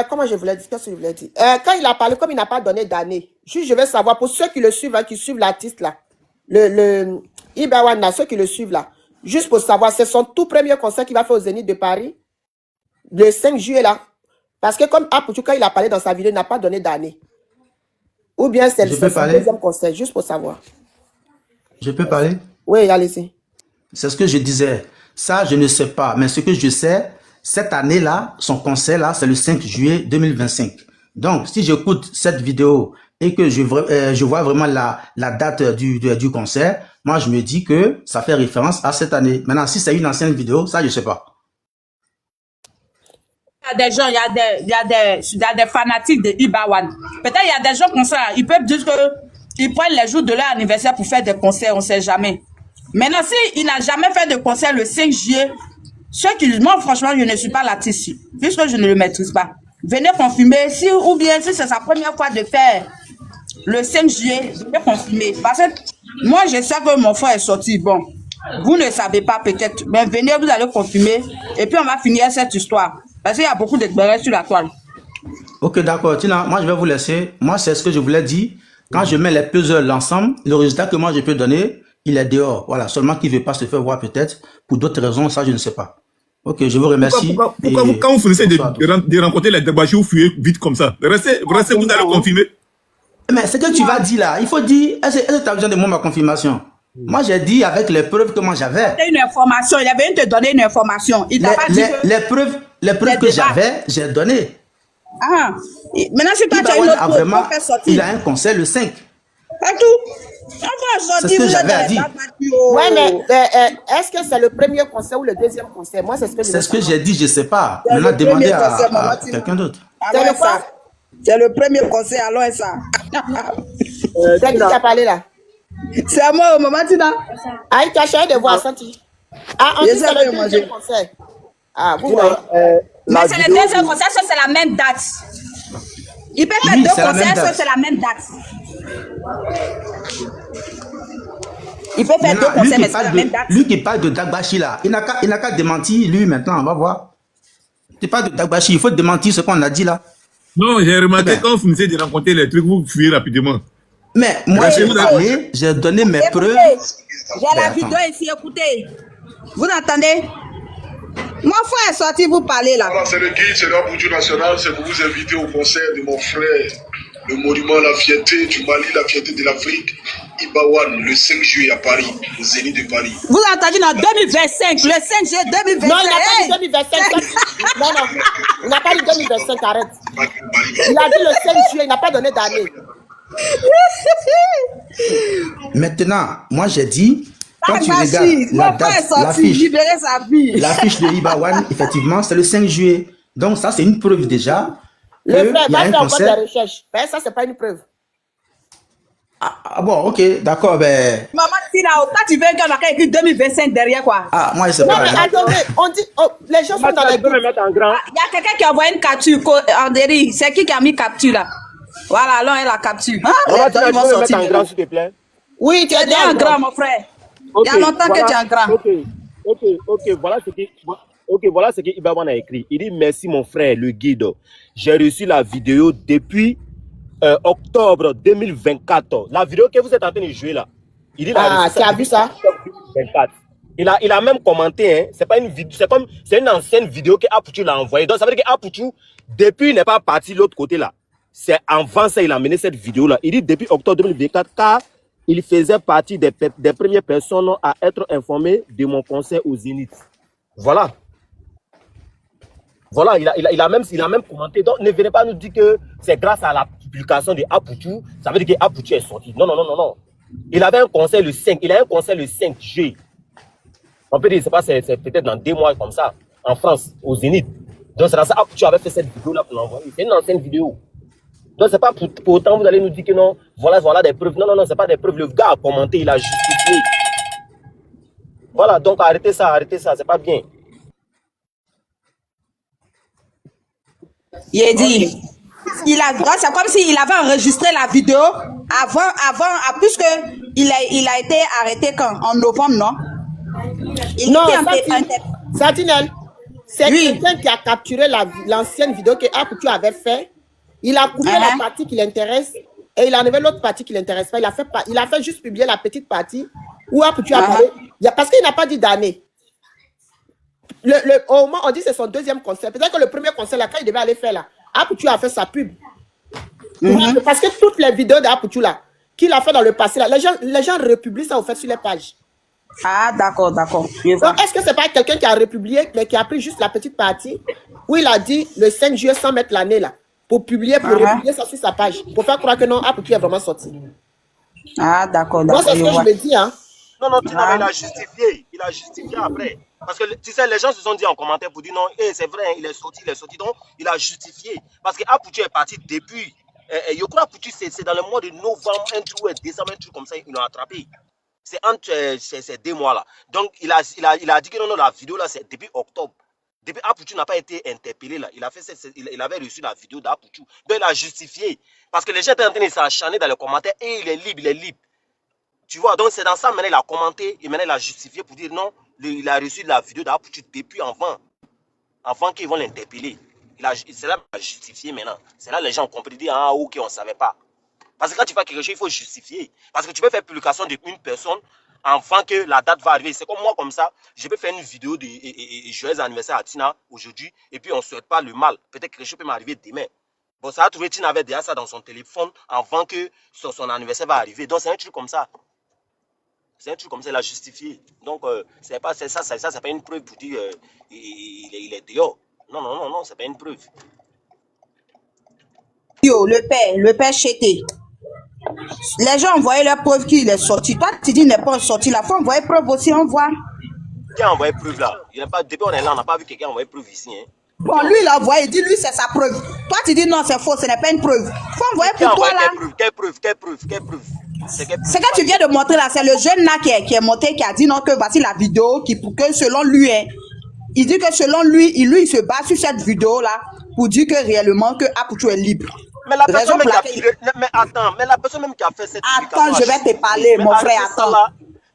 Comment je voulais dire? Qu'est-ce que je voulais dire? Quand il a parlé, comme il n'a pas donné d'année, juste je veux savoir, pour ceux qui le suivent, hein, qui suivent l'artiste là, le Ibawan, ceux qui le suivent là, juste pour savoir, c'est son tout premier concert qu'il va faire au Zénith de Paris, le 5 juillet là. Parce que comme Apoutou, quand il a parlé dans sa vidéo, il n'a pas donné d'année. Ou bien c'est son deuxième concert, juste pour savoir. Je peux parler? Oui, allez-y. C'est ce que je disais. Ça, je ne sais pas. Mais ce que je sais, cette année-là, son concert-là, c'est le 5 juillet 2025. Donc, si j'écoute cette vidéo et que je vois vraiment la date du concert, moi, je me dis que ça fait référence à cette année. Maintenant, si c'est une ancienne vidéo, ça, je ne sais pas. Il y a des gens, il y a des fanatiques de Ibawan. Peut-être il y a des gens comme ça, ils peuvent dire qu'ils prennent les jours de leur anniversaire pour faire des concerts, on ne sait jamais. Maintenant, s'il n'a jamais fait de concert le 5 juillet, moi, franchement, je ne suis pas l'artiste, puisque je ne le maîtrise pas. Venez confirmer, ou bien si c'est sa première fois de faire le 5 juillet, venez confirmer. Parce que moi, je sais que mon frère est sorti. Bon, Vous ne savez pas peut-être, mais venez, vous allez confirmer. Et puis on va finir cette histoire. Parce qu'il y a beaucoup de bérets sur la toile. Ok, d'accord. Tina, moi je vais vous laisser. Moi, c'est ce que je voulais dire. Quand je mets les puzzles ensemble, le résultat que moi je peux donner, il est dehors. Voilà. Seulement qu'il ne veut pas se faire voir peut-être. Pour d'autres raisons, ça je ne sais pas. Ok, je vous remercie. Pourquoi vous, quand vous finissez de rencontrer les débâchés, vous fuyez vite comme ça? Restez, vous allez confirmer. Mais ce que tu vas dire là, il faut dire, est-ce que tu as besoin de moi ma confirmation? Moi, j'ai dit avec les preuves que moi j'avais. Une information, il avait te donner une information. Il t'a pas dit que... Les preuves que j'avais, j'ai donné. Ah, maintenant si toi tu as une autre vraiment, pour faire sortir. il a un concert le 5. C'est tout. C'est ce que j'avais à dire. Ouais, mais est-ce que c'est le premier concert ou le deuxième concert? Moi, c'est ce que je C'est ce que j'ai dit, je ne sais pas. Maintenant, demandez à quelqu'un d'autre. Alors ça. C'est le premier concert, alors ça. C'est qui t'a parlé là? C'est à moi, maman Tina. Ah, tu as cherché de voir Santi. Ah, on dit c'est le deuxième concert. Ah, vous voyez. Mais c'est le deuxième concert, ça c'est la même date. Il peut faire deux concerts, ça c'est la même date. Il peut faire deux concerts, mais c'est la même date. Lui qui parle de Dagbashi là, il n'a qu'à démentir, lui maintenant, on va voir. Tu parles de Dagbashi, il faut démentir ce qu'on a dit là. Non, j'ai remarqué quand vous finissez de rencontrer les trucs, vous fuyez rapidement. Mais moi, j'ai donné mes preuves. J'ai la vidéo ici, écoutez. Vous entendez? Mon frère est sorti vous parler là. Voilà, c'est le guide, c'est l'Apoutchou national, c'est pour vous inviter au concert de mon frère, le monument à la fierté du Mali, la fierté de l'Afrique, Ibawan, le 5 juillet à Paris, au Zénith de Paris. Vous entendez en 2025, le 5 juillet 2025. Non, il n'a pas dit 2025. Non, il n'a pas dit 2025, arrête. Il a dit le 5 juillet, il n'a pas donné d'année. Maintenant, moi j'ai dit, quand tu regardes l'affiche de Ibawan, effectivement, c'est le 5 juillet. Donc ça, c'est une preuve déjà. Le frère, va faire encore des recherches. Ben, ça, c'est pas une preuve. Ah bon, ok, d'accord, ben... Maman, quand tu veux qu'on a écrit 2025 derrière quoi? Ah, moi, je sais pas. Non, mais attendez, on dit, les gens sont dans les groupes. Il y a quelqu'un qui a envoyé une capture en dérive. C'est qui a mis capture là? Voilà, alors elle a capture. Maman, tu peux me mettre en grand, s'il te plaît? Oui, tu es déjà en grand, mon frère. Il y a longtemps que tu es en grand. Ok, voilà ce que Ibawan a écrit. Il dit merci mon frère, le guide. J'ai reçu la vidéo depuis octobre 2024. La vidéo que vous êtes en train de jouer là. Il dit tu as vu ça? 2024. Il a même commenté, hein, c'est pas une vidéo, c'est une ancienne vidéo que Aputu l'a envoyée. Donc ça veut dire que Aputu, depuis, il n'est pas parti de l'autre côté là. C'est avant ça, il a mené cette vidéo là. Il dit depuis octobre 2024, car il faisait partie des premières personnes à être informées de mon concert au Zénith. Voilà. Voilà, il a même commenté. Donc, ne venez pas nous dire que c'est grâce à la publication de Aputu, ça veut dire que Aputu est sorti. Non, non, non, non, non. Il avait un concert le 5, il a un concert le 5 juillet. On peut dire, c'est peut-être dans 2 mois comme ça, en France, au Zénith. Donc, c'est dans ça que Aputu avait fait cette vidéo-là pour l'envoyer. C'est une ancienne vidéo. Donc, c'est pas pour autant vous allez nous dire que non, voilà des preuves. Non, non, non, c'est pas des preuves. Le gars a commenté, il a justifié. Voilà, donc arrêtez ça, c'est pas bien. Il a dit, c'est comme s'il avait enregistré la vidéo avant puisque il a été arrêté quand? En novembre, non? Sentinelle, c'est quelqu'un qui a capturé l'ancienne vidéo que Aputu avait fait. Il a coupé la partie qui l'intéresse et il a enlevé l'autre partie qui ne l'intéresse pas. Il a fait juste publier la petite partie où Aputu a parlé. Parce qu'il n'a pas dit d'année. Au moins, on dit que c'est son deuxième concert. Peut-être que le premier concert, là, quand il devait aller faire là, Aputu a fait sa pub. Parce que toutes les vidéos d'Aputu là, qu'il a fait dans le passé, là, les gens republient ça au fait sur les pages. Ah, d'accord, d'accord. Donc, est-ce que c'est pas quelqu'un qui a republié, mais qui a pris juste la petite partie où il a dit le 5 juillet sans mettre l'année là, pour publier, pour republier ça sur sa page, pour faire croire que non, Aputu est vraiment sorti. Ah, d'accord, d'accord. Moi, c'est ce que je me dis, hein. Non, non, il a justifié. Il a justifié après. Parce que, tu sais, les gens se sont dit en commentaire pour dire non, c'est vrai, il est sorti. Donc, il a justifié. Parce que Aputu est parti depuis. Je crois que Aputu, c'est dans le mois de novembre, un truc, décembre, un truc comme ça, ils l'ont attrapé. C'est entre ces 2 mois-là. Donc, il a dit que non, la vidéo là, c'est depuis octobre. Depuis Aputu n'a pas été interpellé là. Il avait reçu la vidéo d'Aputu. Donc, il a justifié. Parce que les gens étaient en train de s'acharner dans les commentaires et il est libre. Tu vois, donc c'est dans ça, maintenant il a commenté et maintenant il a justifié pour dire non, il a reçu la vidéo d'Aputu depuis avant qu'ils vont l'interpeller. C'est là qu'il a justifié maintenant. C'est là que les gens ont compris, dire ah ok, on ne savait pas. Parce que quand tu fais quelque chose, il faut justifier. Parce que tu peux faire publication d'une personne avant que la date va arriver. C'est comme moi, comme ça, je peux faire une vidéo de joyeux anniversaire à Tina aujourd'hui, et puis on ne souhaite pas le mal. Peut-être que quelque chose peut m'arriver demain. Bon, ça a trouvé, Tina avait déjà ça dans son téléphone avant que son anniversaire va arriver. Donc c'est un truc comme ça. C'est un truc comme ça, il a justifié. Donc, c'est pas une preuve pour dire il est dehors. Non, c'est pas une preuve. Yo, le père Chété. Les gens envoyaient leur preuve qu'il est sorti. Toi, tu dis qu'il n'est pas sorti. La fois, envoyer preuve aussi, on voit. Qui a envoyé preuve là? Depuis on est là, on n'a pas vu quelqu'un envoyer preuve ici. Hein. Bon, lui, il a envoyé, il dit lui, c'est sa preuve. Toi, tu dis non, c'est faux, ce n'est pas une preuve. Faut envoyer pour toi là. Quelle preuve? C'est que tu viens de montrer là, c'est le jeune là qui est monté, qui a dit non, que voici la vidéo, que selon lui, hein, il dit que selon lui, il se base sur cette vidéo là pour dire que réellement que Aputu est libre. Mais la personne même qui a fait cette Attends, je vais te parler, mon frère, attends.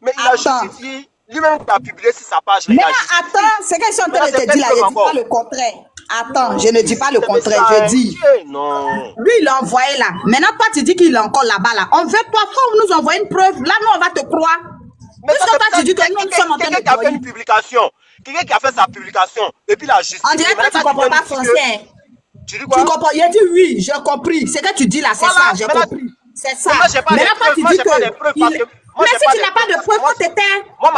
Mais il a justifié, lui-même qui a publié sur sa page. Mais attends, c'est que je suis en train de te dire là, je ne dis pas le contraire. Attends, je ne dis pas le contraire, je dis. Non. Lui, il l'a envoyé là. Maintenant, toi, tu dis qu'il est encore là-bas là. On veut toi, faut nous envoyer une preuve. Là, nous, on va te croire. Mais toi, tu dis que nous sommes en train de quelqu'un qui a fait une publication. Quelqu'un qui a fait sa publication. Et puis la justice. On dirait que tu ne comprends pas français. Tu dis quoi? Tu comprends? Il a dit oui, j'ai compris. C'est que tu dis là, c'est ça, j'ai compris. C'est ça. Maintenant, toi, tu dis que... Mais si tu n'as pas de preuve, faut t'éteindre. Moi,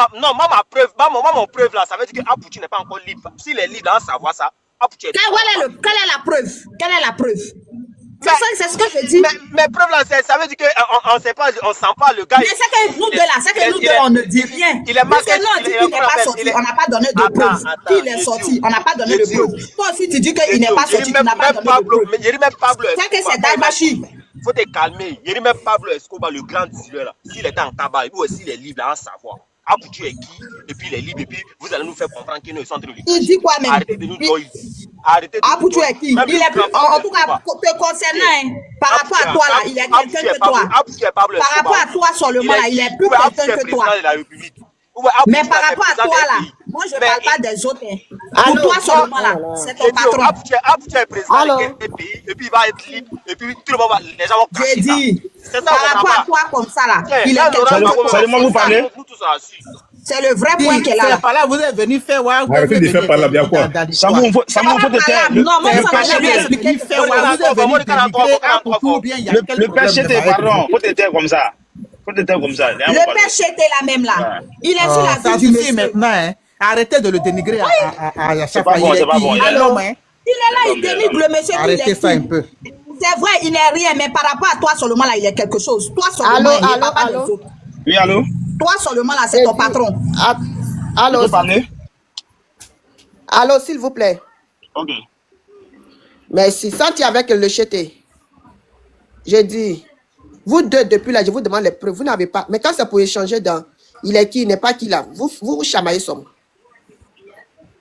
ma preuve, mon preuve là, ça veut dire que Aputu n'est pas encore libre. S'il est libre, on va savoir ça. Quelle est la preuve? Quelle est la preuve? C'est ce que je dis. Mais preuve là, ça veut dire qu'on ne sait pas, on sent pas le gars. Mais c'est que nous deux là, c'est que nous deux, on ne dit rien. Parce que nous, on dit qu'il n'est pas sorti, on n'a pas donné de preuve. Qu'il est sorti, on n'a pas donné de preuve. Toi aussi, tu dis qu'il n'est pas sorti, tu n'as pas donné de preuve. C'est que c'est Dalbachi. Faut te calmer. Il y a même Pablo Escobar, le grand dealer là. S'il est en tabac, lui aussi il est libre à en savoir. Aputu est qui? Et puis il est libre. Et puis vous allez nous faire comprendre qu'il ne sont en train de lui. Il dit quoi même? Arrêtez de nous doyer. Arrêtez de nous Aputu est qui? Il est plus, en tout cas, te concernant, par rapport à toi là, il est quelqu'un que toi. Par rapport à toi seulement là, il est plus quelqu'un que toi. Mais par rapport à toi là, moi je ne parle pas des autres. Pour toi seulement là, c'est ton patron. Aputu est président de pays, et puis il va être libre, et puis tout le monde va, les gens vont casser. J'ai dit, par rapport à toi comme ça là, il est quelqu'un que toi. Vous parlez? C'est le vrai point qu'elle a là. Par là, vous êtes venu faire ouais, arrêtez de faire par là, bien quoi. Samou, faut te non, moi ça va expliquer. Le père Chété, pardon, faut te taire comme ça. Le père Chété là même là, il est sur la vie du monsieur maintenant. Arrêtez de le dénigrer à chaque fois. C'est pas bon. Il est là, il dénigre le monsieur. Arrêtez ça un peu. C'est vrai, il n'est rien, mais par rapport à toi seulement là, il est quelque chose. Toi seulement, il n'est pas des autres. Oui, allô? Toi seulement là, c'est ton patron. Allô? Parler? Allô, s'il vous plaît. Ok. Merci. Senti avec le Chété. J'ai dit, vous deux, depuis là, je vous demande les preuves. Vous n'avez pas. Mais quand c'est pour échanger dans il est qui, il n'est pas qui là, vous chamaillez somme.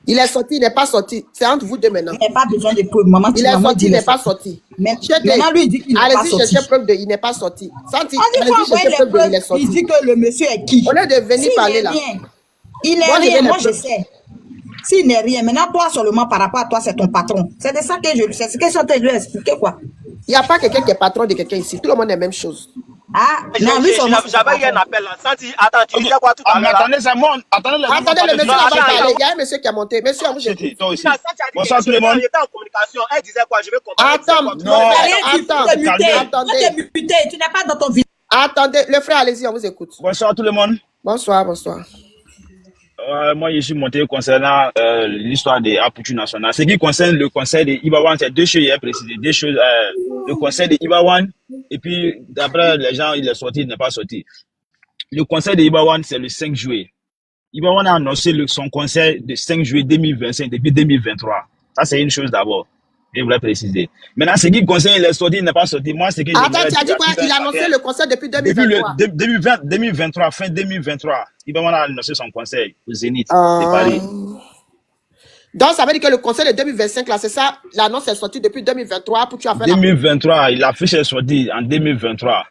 Il est sorti, il n'est pas sorti. C'est entre vous deux maintenant. Il n'y a pas besoin de preuves. Maman, il est sorti, il n'est pas sorti. Maintenant, lui, il dit qu'il n'est pas sorti. Allez-y, cherchez preuve de il n'est pas sorti. Santi, allez-y, cherchez preuve de il est sorti. Il dit que le monsieur est qui? Au lieu de venir parler là. Il n'est rien, moi je sais. S'il n'est rien, maintenant, toi seulement par rapport à toi, c'est ton patron. C'est de ça que je sais. C'est ce que je suis en train de lui expliquer, quoi. Il n'y a pas quelqu'un qui est patron de quelqu'un ici. Tout le monde est la même chose. Ah, non, lui, j'avais eu un appel là. Santi, attends, tu disais quoi tout à l'heure? Attendez, c'est moi. Attendez, le monsieur va parler. Il y a un monsieur qui a monté. Monsieur, vous êtes. Bonsoir tout le monde. Il était en communication. Elle disait quoi? Je vais comprendre. Attendez. Tu n'es pas dans ton vidéo. Attendez, le frère, allez-y, on vous écoute. Bonsoir tout le monde. Bonsoir. Moi, je suis monté concernant l'histoire des Aputu nationales. Ce qui concerne le conseil de Ibawan, c'est deux choses, il y a précisé. Deux choses, le conseil de Ibawan, et puis d'après les gens, il est sorti, il n'est pas sorti. Le conseil de Ibawan, c'est le 5 juillet. Ibawan a annoncé son conseil de 5 juillet 2025 depuis 2023. Ça, c'est une chose d'abord. Je voulais préciser. Maintenant, ce qui concerne il est sorti, il n'est pas sorti. Moi, c'est que attends, tu as dit quoi? Il a annoncé le conseil depuis 2023. Depuis 2023, fin 2023. Ibawan a annoncé son conseil au Zénith de Paris. Donc, ça veut dire que le conseil de 2025, là, c'est ça, l'annonce est sortie depuis 2023 pour tu as fait 2023, la fiche est sortie en 2023.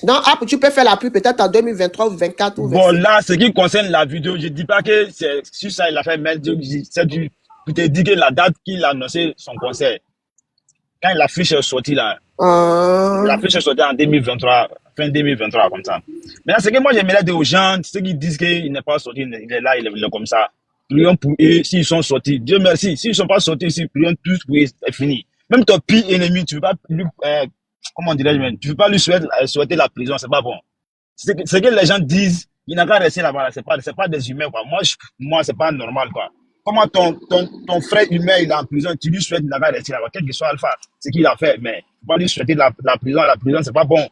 Non, tu peux faire la pub peut-être en 2023 ou 2024 ou 2025. Bon, là, ce qui concerne la vidéo, je ne dis pas que c'est sur ça, il a fait mettre, c'est du, pour te dire que la date qu'il a annoncé son concert, quand l'affiche est sortie là, l'affiche est sortie en 2023, fin 2023, comme ça. Maintenant, ce que moi j'aimerais dire aux gens, ceux qui disent qu'il n'est pas sorti, il est là, il est comme ça. Prions pour eux, s'ils sont sortis. Dieu merci, s'ils ne sont pas sortis, prions tous pour eux, c'est fini. Même ton pire ennemi, tu ne veux pas lui, comment dirais-je, tu ne veux pas lui souhaiter la prison, c'est pas bon. Ce que les gens disent, il n'a qu'à rester là-bas, c'est pas des humains, quoi. Moi, c'est pas normal, quoi. Comment ton frère humain, il est en prison, tu lui souhaites, il n'a qu'à rester là-bas, quel que soit Alpha, ce qu'il a fait, mais tu vas lui souhaiter la prison, c'est pas bon.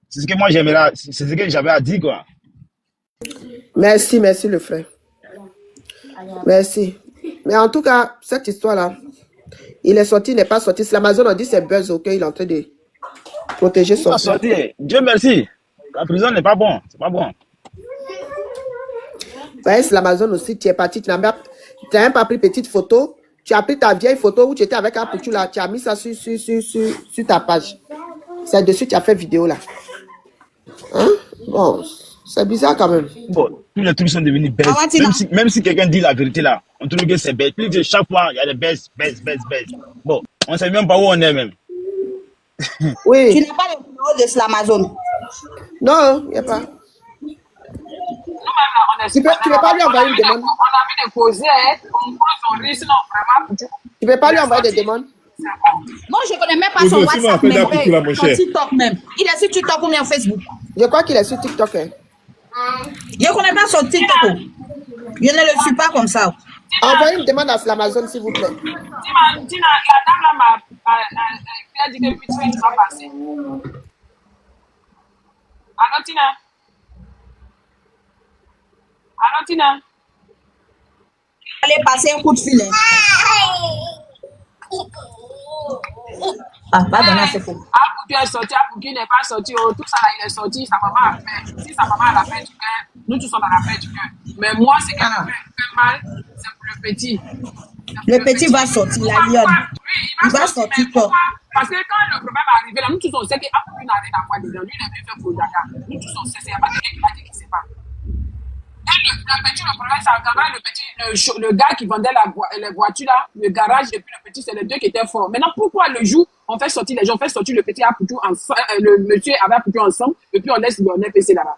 C'est ce que moi j'aimerais, c'est ce que j'avais à dire, quoi. Merci le frère. Merci. Mais en tout cas, cette histoire-là, il est sorti, il n'est pas sorti. Si l'Amazon a dit c'est buzz, ok, il est en train de protéger son frère. Dieu merci. La prison n'est pas bon, c'est pas bon. Ouais, c'est l'Amazon aussi, tu es parti, tu n'as même pas pris petite photo. Tu as pris ta vieille photo où tu étais avec Apoutou là, tu as mis ça sur ta page. C'est dessus, tu as fait vidéo là. Hein? Bon, c'est bizarre quand même. Bon, tous les trucs sont devenus bêtes. Même si quelqu'un dit la vérité là, on trouve que c'est bête. Plus de chaque fois, il y a des bêtes. Bon, on ne sait même pas où on est même. Oui. Tu n'as pas le numéro de l'Amazon? Non, il n'y a pas. Tu peux pas lui envoyer une demande. On a envie de poser, on pose son risque, non, vraiment. Tu peux pas lui envoyer des demandes. Moi, je ne connais même pas son WhatsApp, même, son TikTok même. Il est sur TikTok ou bien Facebook? Je crois qu'il est sur TikTok. Hein. Je ne connais pas son TikTok. Je ne le suis pas comme ça. Envoyez une demande à l'Amazon, s'il vous plaît. Tina, la dame là m'a dit que le petit va passer. Allô, Tina? Allô, Tina? Allez passer un coup de fil. Ah, pas donner ce faux. Apoutou est sorti, Apoutou n'est pas sorti. Oh, tout ça là, il est sorti. Sa maman a fait. Si sa maman a la paix du cœur, nous tous sommes dans la paix du cœur. Mais moi, ce qui me fait mal, c'est pour le petit. Le petit va sortir, la lionne. Il va sortir quoi? Parce que quand le problème est arrivé, là, nous tous on sait qu'Apoutou n'a rien à voir dedans. Lui, il est venu faire pour Dada. Nous tous on sait, il n'y a pas quelqu'un qui va dire qu'il ne sait pas. Et le petit, le problème, c'est qu'avant le petit, le gars qui vendait les voitures là, le garage et puis le petit, c'est les deux qui étaient forts. Maintenant, pourquoi le jour, on fait sortir les gens, on fait sortir le petit Apoutou ensemble, le monsieur avec Apoutou ensemble, et puis on laisse le PC là-bas?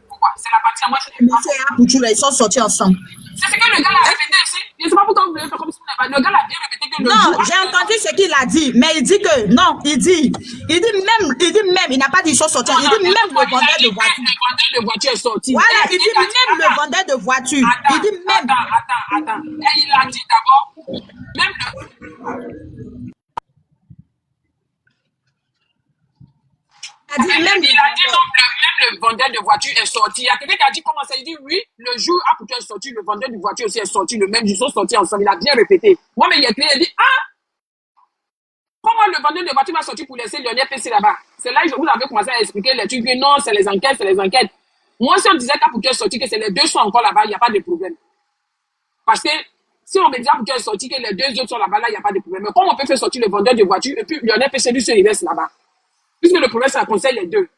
Pourquoi? C'est la partie à moi. Le monsieur et Apoutou là, ils sont sortis ensemble. C'est ce que le gars l'a répété ici. Je ne sais pas pourquoi vous voulez faire comme si le gars l'a bien répété que le non, j'ai entendu ce qu'il a dit, mais il dit que non, il dit même, il n'a pas dit ils sont sortis. Il dit même le vendeur de voiture. Le vendeur de voiture est sorti. Voilà, il dit même le vendeur de voiture. Il dit même. Attends. Et il a dit d'abord, même même le vendeur de voiture est sorti. Il y a quelqu'un qui a dit comment ça. Il dit oui, le jour Apoutou est sorti, le vendeur de voiture aussi est sorti. Le même jour, ils sont sortis ensemble. Il a bien répété. Moi, mais il a crié, il a dit comment le vendeur de voiture va sortir pour laisser Lionel PC là-bas? C'est là que vous avez commencé à expliquer les trucs. Non, c'est les enquêtes. Moi, si on disait qu'Apoutou est sorti, que c'est les deux sont encore là-bas, il n'y a pas de problème. Parce que si on me dit Apoutou est sorti, que les deux autres sont là-bas, là, il n'y a pas de problème. Mais comment on peut faire sortir le vendeur de voiture et puis Lionel PC lui il reste là-bas? Puisque le problème, ça concerne les deux.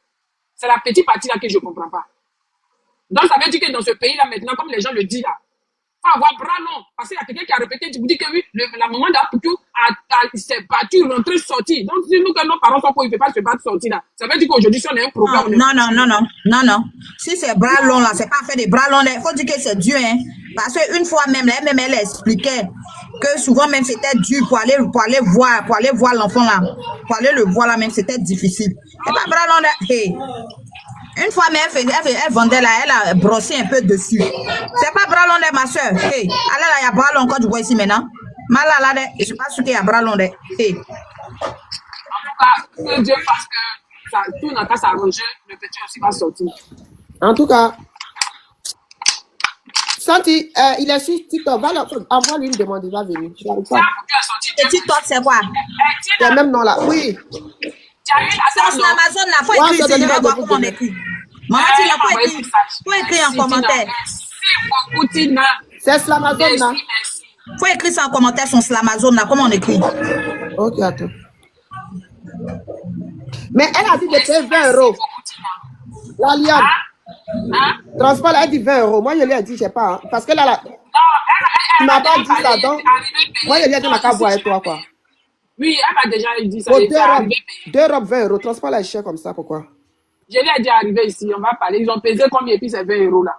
C'est la petite partie là que je ne comprends pas. Donc, ça veut dire que dans ce pays-là, maintenant, comme les gens le disent là, il faut avoir bras long. Parce qu'il y a quelqu'un qui a répété, tu vous dis que oui, la maman d'Apoutou s'est battue, rentrée, sortie. Donc, si nous, que nos parents sont pour, ils ne peuvent pas se battre, sortir là. Ça veut dire qu'aujourd'hui, si on a un problème. Non. Si c'est bras long là, c'est pas fait des bras longs là. Il faut dire que c'est dur, hein. Parce qu'une fois même, elle expliquait que souvent même c'était dur pour aller voir l'enfant là. Pour aller le voir là même, c'était difficile. C'est pas bras long là. Hey. Une fois même, elle vendait là, elle a brossé un peu dessus. C'est pas bras long là, ma soeur. Hey. Allez là, il y a bras long quand tu vois ici maintenant. Mal là, je suis pas sûr qu'il y a bras long là. Hey. En tout cas, que Dieu fasse que ça, tout n'a qu'à s'arranger, le petit aussi va sortir. En tout cas, Santi, il est sur TikTok. Envoie-lui une demande, il va venir. Et TikTok, c'est quoi? C'est le même nom là. Oui. C'est sur Amazon là. Faut écrire ici, je vais voir comment on écrit. Maman, tu faut écrire en commentaire. Merci beaucoup, Tina. C'est sur Amazon là. Faut écrire ça en commentaire sur Amazon là. Comment on écrit? Ok, attends. Mais elle a dit de payer 20 euros. La Lyon. Transport, elle a dit 20 euros. Moi, je lui ai dit, je sais pas. Hein, parce que là, tu m'as pas dit ça. Donc, moi, je lui ai dit, ma carte avec toi, quoi. Oui, elle m'a déjà dit ça. Oh, deux robes 20 euros. Transport, là, est cher comme ça. Pourquoi? Je lui ai dit, arrivé ici, on va parler. Ils ont pesé combien et puis c'est 20 euros là.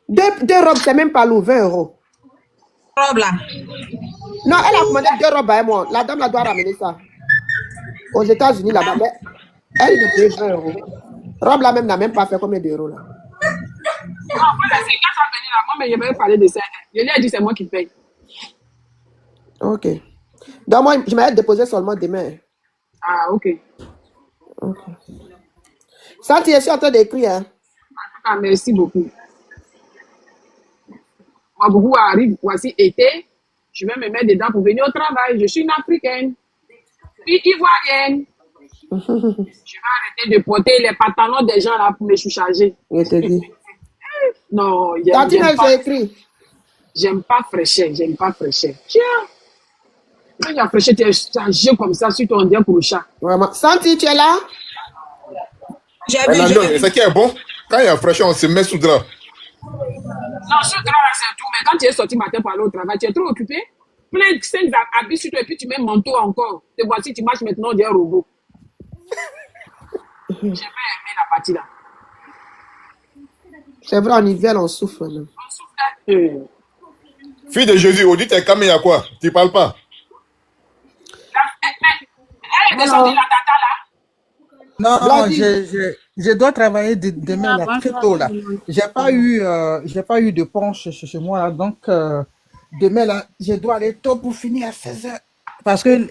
Deux robes, c'est même pas lourd, 20 euros. Robe là. Non, elle a commandé 2 robes à moi. La dame, elle doit ramener ça. Aux États-Unis, là-bas. Mais elle, il paye 20 euros. Robe là même n'a même pas fait combien d'euros là? Non, c'est quand ça venir là, moi, mais je vais parler de ça. Je lui ai dit, c'est moi qui paye. Ok. Donc, moi, je m'avais déposé seulement demain. Ah, ok. Santi, je suis en train d'écrire. Hein? Ah, merci beaucoup. Moi, beaucoup arrive, voici été. Je vais me mettre dedans pour venir au travail. Je suis une Africaine. Puis ivoirienne. Je vais arrêter de porter les pantalons des gens là pour me charger. Je te dis. Non, j'aime pas fraîcheur. J'aime pas fraîcheur. Tiens. Quand il y a fraîcheur, tu es chargé comme ça sur ton diable pour le chat. Vraiment. Santi, tu es là? Et ça qui est bon, quand il y a fraîcheur, on se met sous drap. Non, sous drap là, c'est tout. Mais quand tu es sorti matin pour aller au travail, tu es trop occupé. Plein de 5 habits sur toi et puis tu mets manteau encore. Te voici, tu marches maintenant, on dirait un robot. J'ai pas aimé la partie là. C'est vrai, en hiver, on souffre. Même. Fille de Jésus, on dit t'es camé à quoi? Tu parles pas? Elle est descendue la tata là. Non, je dois travailler demain là, très tôt là. J'ai pas eu de pont chez moi là, donc demain là, je dois aller tôt pour finir à 16h. Parce que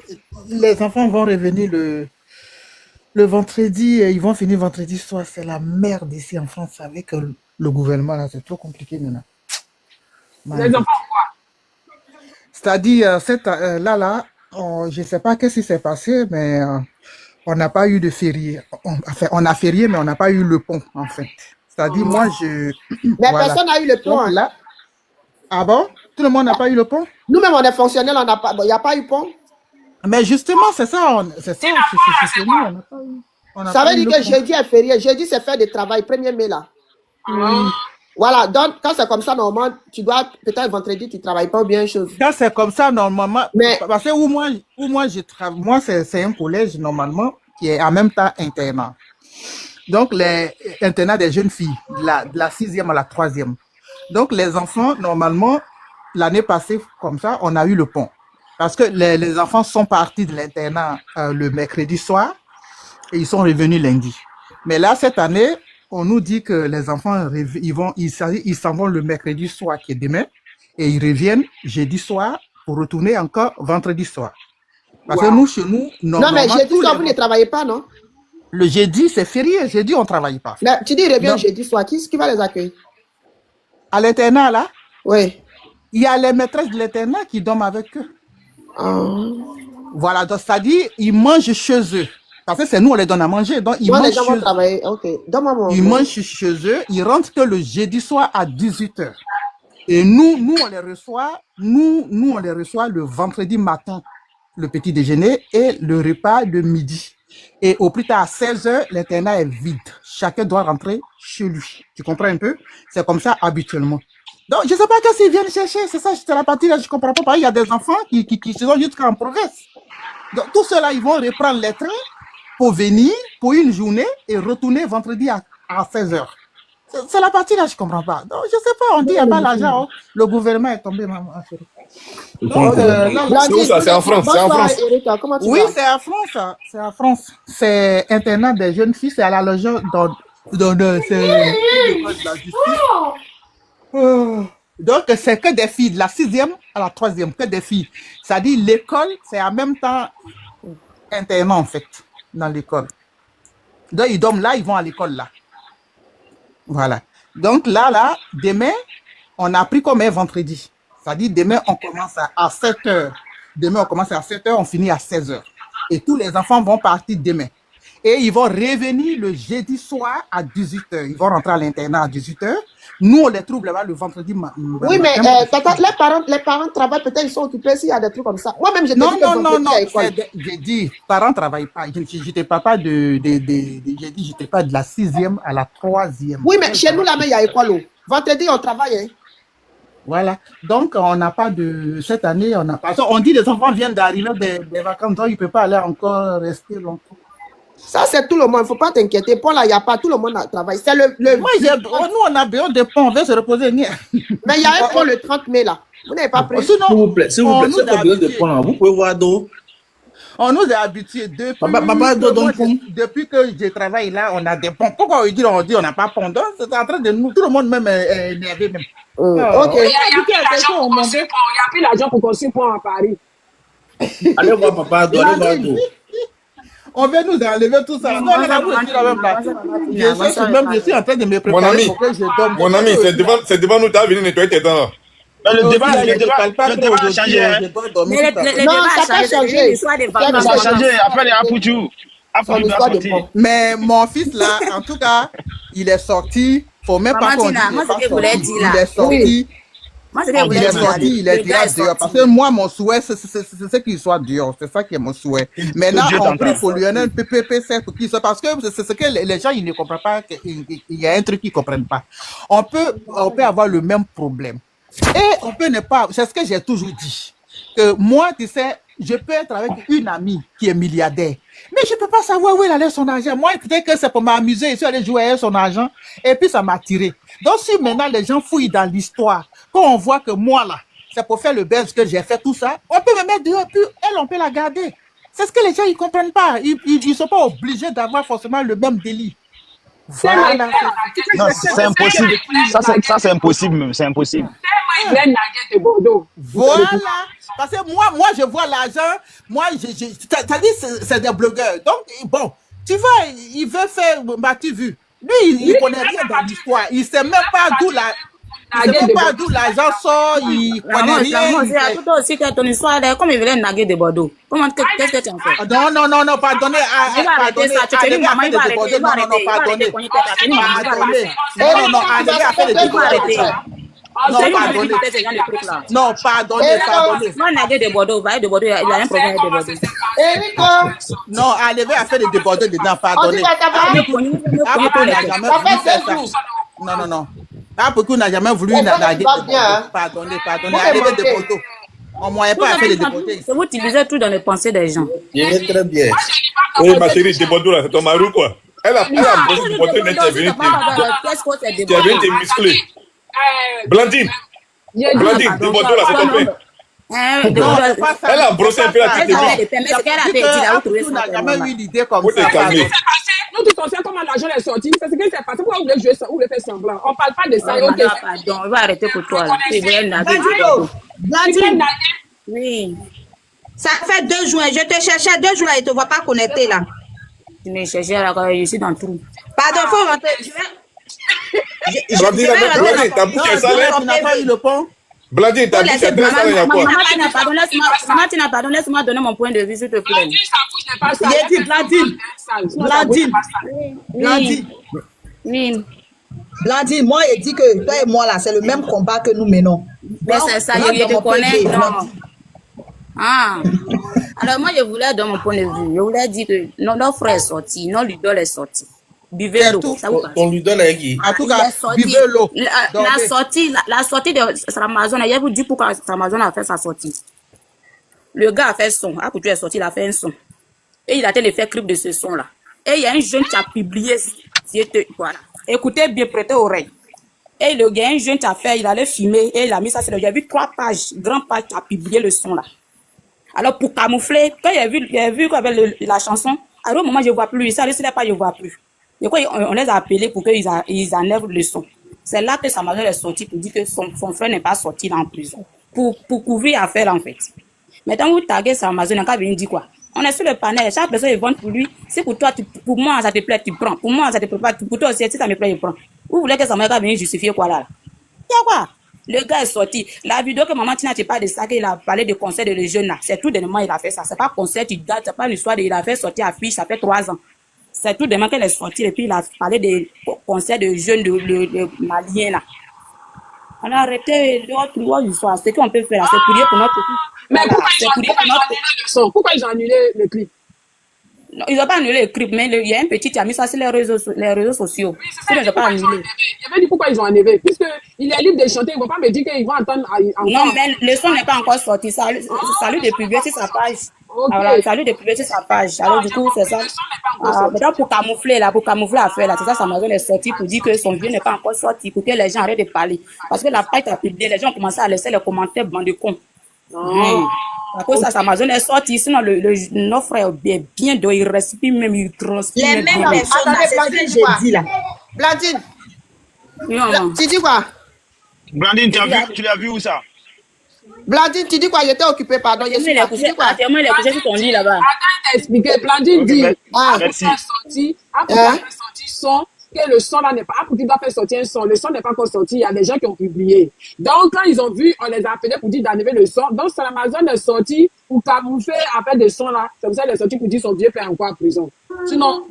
les enfants vont revenir le vendredi, ils vont finir vendredi soir. C'est la merde ici en France avec le gouvernement là, c'est trop compliqué maintenant. Les enfants quoi? C'est-à-dire, je sais pas qu'est-ce qui s'est passé, mais on n'a pas eu de férié. On a férié, mais on n'a pas eu le pont, en fait. C'est-à-dire, moi, Mais voilà. personne n'a eu le pont. Donc, là... Ah bon? Tout le monde n'a pas eu le pont? Nous-mêmes, on est fonctionnels, il n'y a pas eu pont. Mais justement, c'est ça. C'est ça. C'est nous, on n'a pas eu. Ça veut dire que jeudi est férié. Jeudi, c'est fait de travail, 1er mai là. Voilà, donc quand c'est comme ça, normalement, tu dois, peut-être vendredi, tu ne travailles pas bien chose. Quand c'est comme ça, normalement, parce que où moi je travaille, moi, c'est un collège, normalement, qui est en même temps internat. Donc, les internats des jeunes filles, de la 6e à la 3e. Donc, les enfants, normalement, l'année passée, comme ça, on a eu le pont. Parce que les enfants sont partis de l'internat le mercredi soir et ils sont revenus lundi. Mais là, cette année, on nous dit que les enfants, ils s'en vont le mercredi soir, qui est demain, et ils reviennent jeudi soir pour retourner encore vendredi soir. Parce que nous, chez nous, non, mais jeudi soir, vous ne travaillez pas, non? Le jeudi, c'est férié. Jeudi, on ne travaille pas. Mais tu dis, ils reviennent jeudi soir. Qui va les accueillir? À l'internat, là? Oui. Il y a les maîtresses de l'internat qui dorment avec eux. Voilà, donc ça dit, ils mangent chez eux. Parce que c'est nous, on les donne à manger. Donc, ils mangent chez eux. Okay. Ils mangent chez eux. Ils rentrent que le jeudi soir à 18h. Et nous, on les reçoit. Nous, on les reçoit le vendredi matin, le petit déjeuner et le repas de midi. Et au plus tard, à 16h, l'internat est vide. Chacun doit rentrer chez lui. Tu comprends un peu? C'est comme ça habituellement. Donc, je ne sais pas qu'est-ce qu'ils viennent chercher. C'est ça, c'est la partie là, je ne comprends pas. Il y a des enfants qui se sont jusqu'en province. Donc, tout cela, ils vont reprendre les trains pour venir pour une journée et retourner vendredi à 16h. C'est la partie là, je ne comprends pas. Donc, je ne sais pas, on dit qu'il n'y a pas l'argent. Le gouvernement est tombé, maman. Donc, c'est où ça? C'est en France. Oui, c'est en France. C'est en France. C'est internat des jeunes filles. C'est à la loge dans c'est la justice. Donc, c'est que des filles de la 6e à la 3e, que des filles. Ça dit l'école, c'est en même temps internat en fait, dans l'école. Donc, ils dorment là, ils vont à l'école là. Voilà. Donc là, demain, on a pris comme un vendredi. Ça dit demain, on commence à 7h. Demain, on commence à 7h, on finit à 16h. Et tous les enfants vont partir demain. Et ils vont revenir le jeudi soir à 18h. Ils vont rentrer à l'internat à 18h. Nous, on les trouve là-bas le vendredi matin. Oui, mais tata, les parents travaillent, peut-être ils sont occupés s'il y a des trucs comme ça. Moi-même, je te dis que vendredi à l'école. J'ai dit, parents ne travaillent pas. J'étais pas j'ai dit, j'étais pas de la 6e à la 3e. Oui, mais chez nous, là-bas, il y a école. Vendredi, on travaille. Hein. Voilà. Donc, on n'a pas cette année, on n'a pas. On dit les enfants viennent d'arriver des vacances, donc ils ne peuvent pas aller encore rester longtemps. Ça, c'est tout le monde. Il ne faut pas t'inquiéter. Pour là, il n'y a pas tout le monde à travailler. C'est le Moi, nous, on a besoin de ponts. On veut se reposer. Mais il y a un pont le 30 mai, là. Vous n'avez pas pris. S'il vous plaît, si vous avez besoin de ponts, vous pouvez voir d'eau. On nous a habitués depuis que je travaille là, on a des ponts. Pourquoi on dit on n'a pas pont? Donc, c'est en train de nous, tout le monde même est énervé même. Ok. Il n'y a plus l'argent pour construire pont à Paris. Allez voir Papa Ado, allez voir d'eau. On veut nous enlever tout ça. Non, je suis en train de me préparer pour que je dorme. Mon ami, c'est devant nous, tu as venu nettoyer tes dents là. Le débat a changé. Non, ça n'a pas changé. Ça a changé après les Apuchu. Mais mon fils là, en tout cas, il est sorti. Faut même pas qu'on dise. Il est sorti. Il est déjà dehors. Parce que moi, mon souhait, c'est qu'il soit dehors. C'est ça qui est mon souhait. Maintenant, on prie pour lui un PPP7 pour qu'il soit. Parce que c'est ce que les gens, ils ne comprennent pas. Il y a un truc qu'ils ne comprennent pas. On peut avoir le même problème. Et on peut ne pas. C'est ce que j'ai toujours dit. Que moi, tu sais, je peux être avec une amie qui est milliardaire. Mais je ne peux pas savoir où elle allait son argent. Moi, peut-être que c'est pour m'amuser. Je suis allé jouer avec son argent. Et puis, ça m'a tiré. Donc, si maintenant les gens fouillent dans l'histoire, quand on voit que moi, là, c'est pour faire le buzz que j'ai fait tout ça, on peut me mettre dehors. Puis, elle, on peut la garder. C'est ce que les gens, ils ne comprennent pas. Ils ne sont pas obligés d'avoir forcément le même délit. Voilà. Non, c'est impossible. Ça, c'est impossible même. C'est impossible. Voilà. Parce que moi, je vois l'argent. Moi, t'as dit, c'est des blogueurs. Donc, bon, tu vois, il veut faire, m'as-tu vu? Lui, il ne connaît rien dans l'histoire. Il ne sait même pas d'où l'argent sort. Il ne connaît rien. Toi aussi, que ton histoire, comme il voulait naguer de Bordeaux. Qu'est-ce que tu en fais? Non, pardonnez. Il va arrêter ça. Tu te dis, maman, il va arrêter. Pardonnez. Non, arrêtez à faire des débords. Non, pardonnez. Moi, naguer de Bordeaux, il a un problème de Bordeaux. Non, allez à faire des débordés dedans, pardonnez. Non. Pourquoi on n'a jamais voulu naguer de pardonnez. Allez des Bordeaux. On ne moyen pas à faire des débordés. Vous utilisez tout dans les pensées des gens. Il est très bien. Oui, ma chérie, des Bordeaux là, c'est ton mari quoi? Elle a brossé du Bordeaux, mais tu es venu te muscler. Blandine, des Bordeaux là, c'est ton père. Elle a brossé un peu la tête. On n'a jamais eu l'idée comme ça. Nous, tous on sait comment l'argent est sorti. C'est ce qui s'est passé. Pourquoi vous voulez jouer ça? Vous voulez faire semblant? On ne parle pas de ça. Pardon, on va arrêter pour toi. Oui. Ça fait 2 jours. Je te cherchais 2 jours là. Il ne te voit pas connecté là. Tu me cherchais là, je suis dans le trou. Pardon, il faut rentrer. Blandine, ta bouche est salée. Tu n'as pas eu le pont? Blandine, ta bouche est très salée, il y a quoi? Maman, tu n'as pas donné, laisse-moi donner mon point de vue, s'il te plaît. Il a dit Blandine. Oui. Blandine, moi, il dit que toi et moi, là, c'est le même combat que nous menons. Mais c'est ça, je te connais. Non. Ah. Alors, moi, je voulais donner mon point de vue. Je voulais dire que notre frère est sorti, notre leader est sorti. Buvez l'eau. Ton leader est qui? En tout cas, buvez l'eau. La sortie de Ramazan, je vais vous dire pourquoi Ramazan a fait sa sortie. Le gars a fait son. Après, tu es sorti, il a fait un son. Et il a été fait clip de ce son-là. Et il y a un jeune qui a publié. Voilà. Écoutez bien, prêtez oreille. Et il y a un jeune qui a fait, il allait filmer. Et il a mis ça sur le. Il y a vu 3 pages, grandes pages qui a publié le son-là. Alors, pour camoufler, quand il a vu qu'avec la chanson, à un moment, je ne vois plus. Ça, laissez pas, je ne vois plus. Et quoi, on les a appelés pour qu'ils enlèvent le son. C'est là que Samazon est sorti pour dire que son frère n'est pas sorti là en prison. Pour couvrir l'affaire, en fait. Maintenant, vous taguez Samazon, on va dire quoi? On est sur le panel, chaque personne est bonne pour lui. Si pour toi, pour moi, ça te plaît, tu prends. Pour moi, ça te plaît pas. Pour toi aussi, si ça me plaît, je prends. Vous voulez que Samazon vienne justifier quoi là? Il y a quoi? Le gars est sorti. La vidéo que maman Tina, tu parles de ça, qu'il a parlé de concert de les jeunes là. C'est tout dernièrement, il a fait ça. C'est pas concert, tu dates, c'est pas l'histoire de, il a fait sortir affiche, ça fait 3 ans. C'est tout demain qu'elle est sortie et puis il a parlé des concerts de jeunes de Maliens là. On a arrêté l'autre histoire. Ce qu'on peut faire, c'est prier pour notre équipe. Mais pourquoi ils ont annulé le son? Pourquoi ils ont annulé le clip? Non, ils n'ont pas annulé le clip, mais il y a un petit qui a mis ça sur les réseaux sociaux. Oui, c'est ça. Ils n'ont pas annulé. Je vais dire pourquoi ils ont annulé. Puisqu'il est libre de chanter, ils ne vont pas me dire qu'ils vont entendre encore. Non, mais le son n'est pas encore sorti. Ça lui de publier sur sa page. Okay. Alors, ça lui de publier sur sa page. Alors, du coup, c'est ça. Maintenant, pour camoufler l'affaire, là, c'est ça, Amazon est sorti pour dire que son vieux n'est pas encore sorti, pour que les gens arrêtent de parler. Parce que la page a publié, les gens ont commencé à laisser les commentaires, bande de cons. À cause de ça, Amazon est sorti, sinon l'offre est bien d'eau, il respire même, il transpire. Les mêmes personnes, là, c'est ce que j'ai dit là. Blandine, tu dis quoi? Blandine, tu l'as vu où ça? Blandine, tu dis quoi? J'étais occupée, pardon. Il est couché sur ton lit là-bas. Attends, il t'a expliqué. Blandine dit, merci. Après faire sortir son, que le son là n'est pas, après qu'il doit faire sortir un son, le son n'est pas encore sorti, il y a des gens qui ont publié. Donc, quand ils ont vu, on les a appelés pour dire d'enlever le son. Donc, c'est Amazon est sorti pour camoufler après des sons là. C'est pour ça qu'il est sorti pour dire son vieux père encore en prison. Sinon,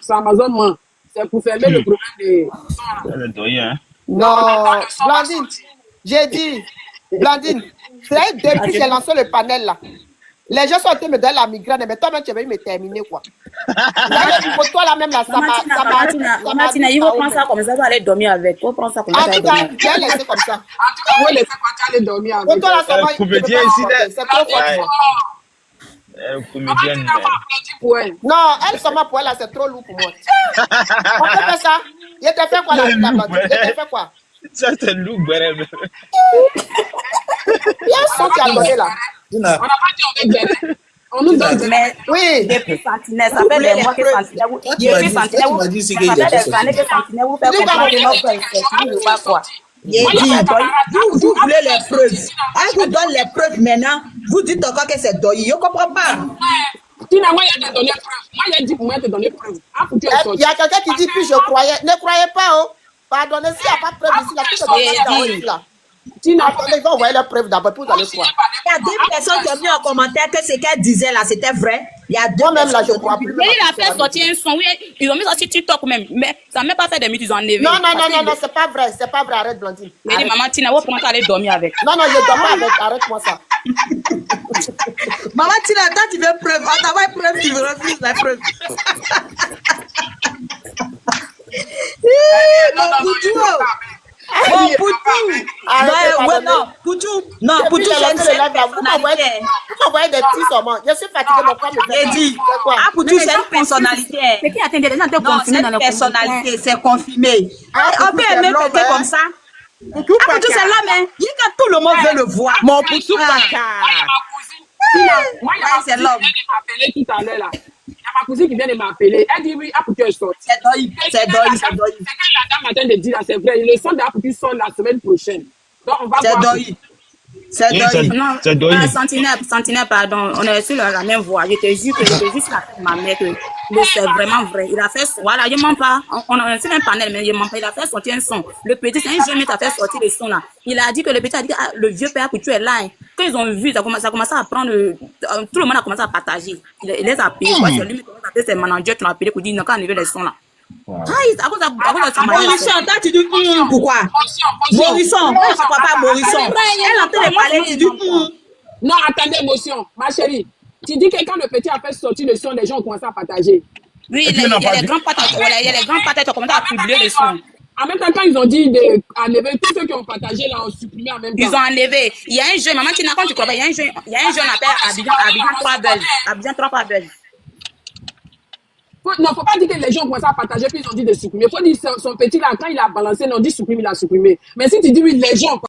c'est Amazon, moi. C'est pour fermer le problème des sons là. Non, Blandine, j'ai dit, Blandine, c'est depuis que j'ai lancé le panel là. Les gens sont en train de me donner la migraine, mais toi-même, tu vas me terminer, quoi. Pour toi, là, même, là, ça m'a... Martina, il faut prendre ça comme ça, va aller dormir avec. Il faut prendre ça comme ça. En tout cas, viens laisser comme ça. En tout cas, vous laissez pas aller dormir avec. Pour toi, là, ça va... Comédien ici, c'est trop fort. Comédienne. Non, elle, seulement pour elle, là, c'est trop lourd pour moi. On peut faire ça. Il t'a fait quoi, là, il t'a fait quoi? Ça, c'est lourd, bref. Il y a un son qui a donné, là. On n'a pas dit on veut gagner. On nous donne. Mais oui, depuis Sentinelle, ça fait des mois que Sentinelle vous fait quoi. Vous voulez les preuves. On vous donne les preuves maintenant. Vous dites encore que c'est Doyi. Je ne comprends pas. Tina, moi, il y a donné preuve. Moi, il y a dit pour moi de donner preuve. Il y a quelqu'un qui dit puis je croyais. Ne croyez pas, oh. Pardonnez, s'il n'y a pas de preuve ici, là, tout se donne là. Attendez, ils vont envoyer la preuve d'abord pour vous allez croire. Il y a deux personnes qui ont mis en commentaire que ce qu'elle disait là, c'était vrai. Il y a deux même là, je crois plus. Mais il a fait sortir un son, oui, ils ont mis ça sur TikTok même, mais ça n'a même pas fait des minutes, ils ont enlevé. Non, c'est pas vrai, arrête Blandine. Mais dis, maman Tina, vous pouvez aller dormir avec. Non, je ne dors pas avec, arrête-moi ça. Maman Tina, toi tu veux preuve, on t'envoie preuve, tu refuses la preuve. Bon, Poutou! Poutou! Non, Poutou, j'ai une seule personnalité. Vous m'envoyez des petits saumons. Je suis fatiguée, mon frère me fait. J'ai dit, Poutou, c'est une personnalité. Mais qui attend des gens de Non, c'est une personnalité, c'est confirmé. On peut aimer quelqu'un comme ça. Poutou, c'est l'homme, hein. Il y a quand tout le monde veut le voir. Mon Poutou, moi, il y a ma cousine qui vient de m'appeler tout à l'heure là. Il y a ma cousine qui vient de m'appeler. Elle dit oui, Apoutu est sorti. C'est Doyi. C'est que la dame attend de dire là, c'est vrai. Le son d'Apoutu sort la semaine prochaine. Donc on va voir. C'est Doyi. C'est Doyi. Sentinelle, pardon, on est sur la même voie. Je te jure que ma mère que c'est vraiment vrai. Il a fait, voilà, je ne mens pas. On est sur un panel, mais je ne mens pas. Il a fait sortir un son. Le petit, c'est un jeune qui a fait sortir le son là. Il a dit que le petit a dit que le vieux père Apoutu est là. Quand ils ont vu, ça a commencé à prendre, tout le monde a commencé à partager. Il les a appelés. C'est lui qui a appelé ses managers qui l'ont appelé pour dire non, quand on enlever les sons là. Morisson, toi tu dis pourquoi? Morisson, on ne comprend pas Morisson. Elle entend de parler, tu dis non, attendez, émotion, ma chérie. Tu dis que quand le petit a fait sortir le son, les gens ont commencé à partager. Oui, il y a les grands patates qui ont commencé à publier le son. En même temps, quand ils ont dit d'enlever, tous ceux qui ont partagé là ont supprimé en même temps. Ils ont enlevé. Il y a un jeune, maman, tu n'as pas, tu crois pas, il y a un jeune appelé Abidjan 3 Belges. Non, faut pas dire que les gens ont commencé à partager puis ils ont dit de supprimer. Il faut dire son petit là, quand il a balancé, ils ont dit supprimer, il a supprimé. Mais si tu dis oui, les gens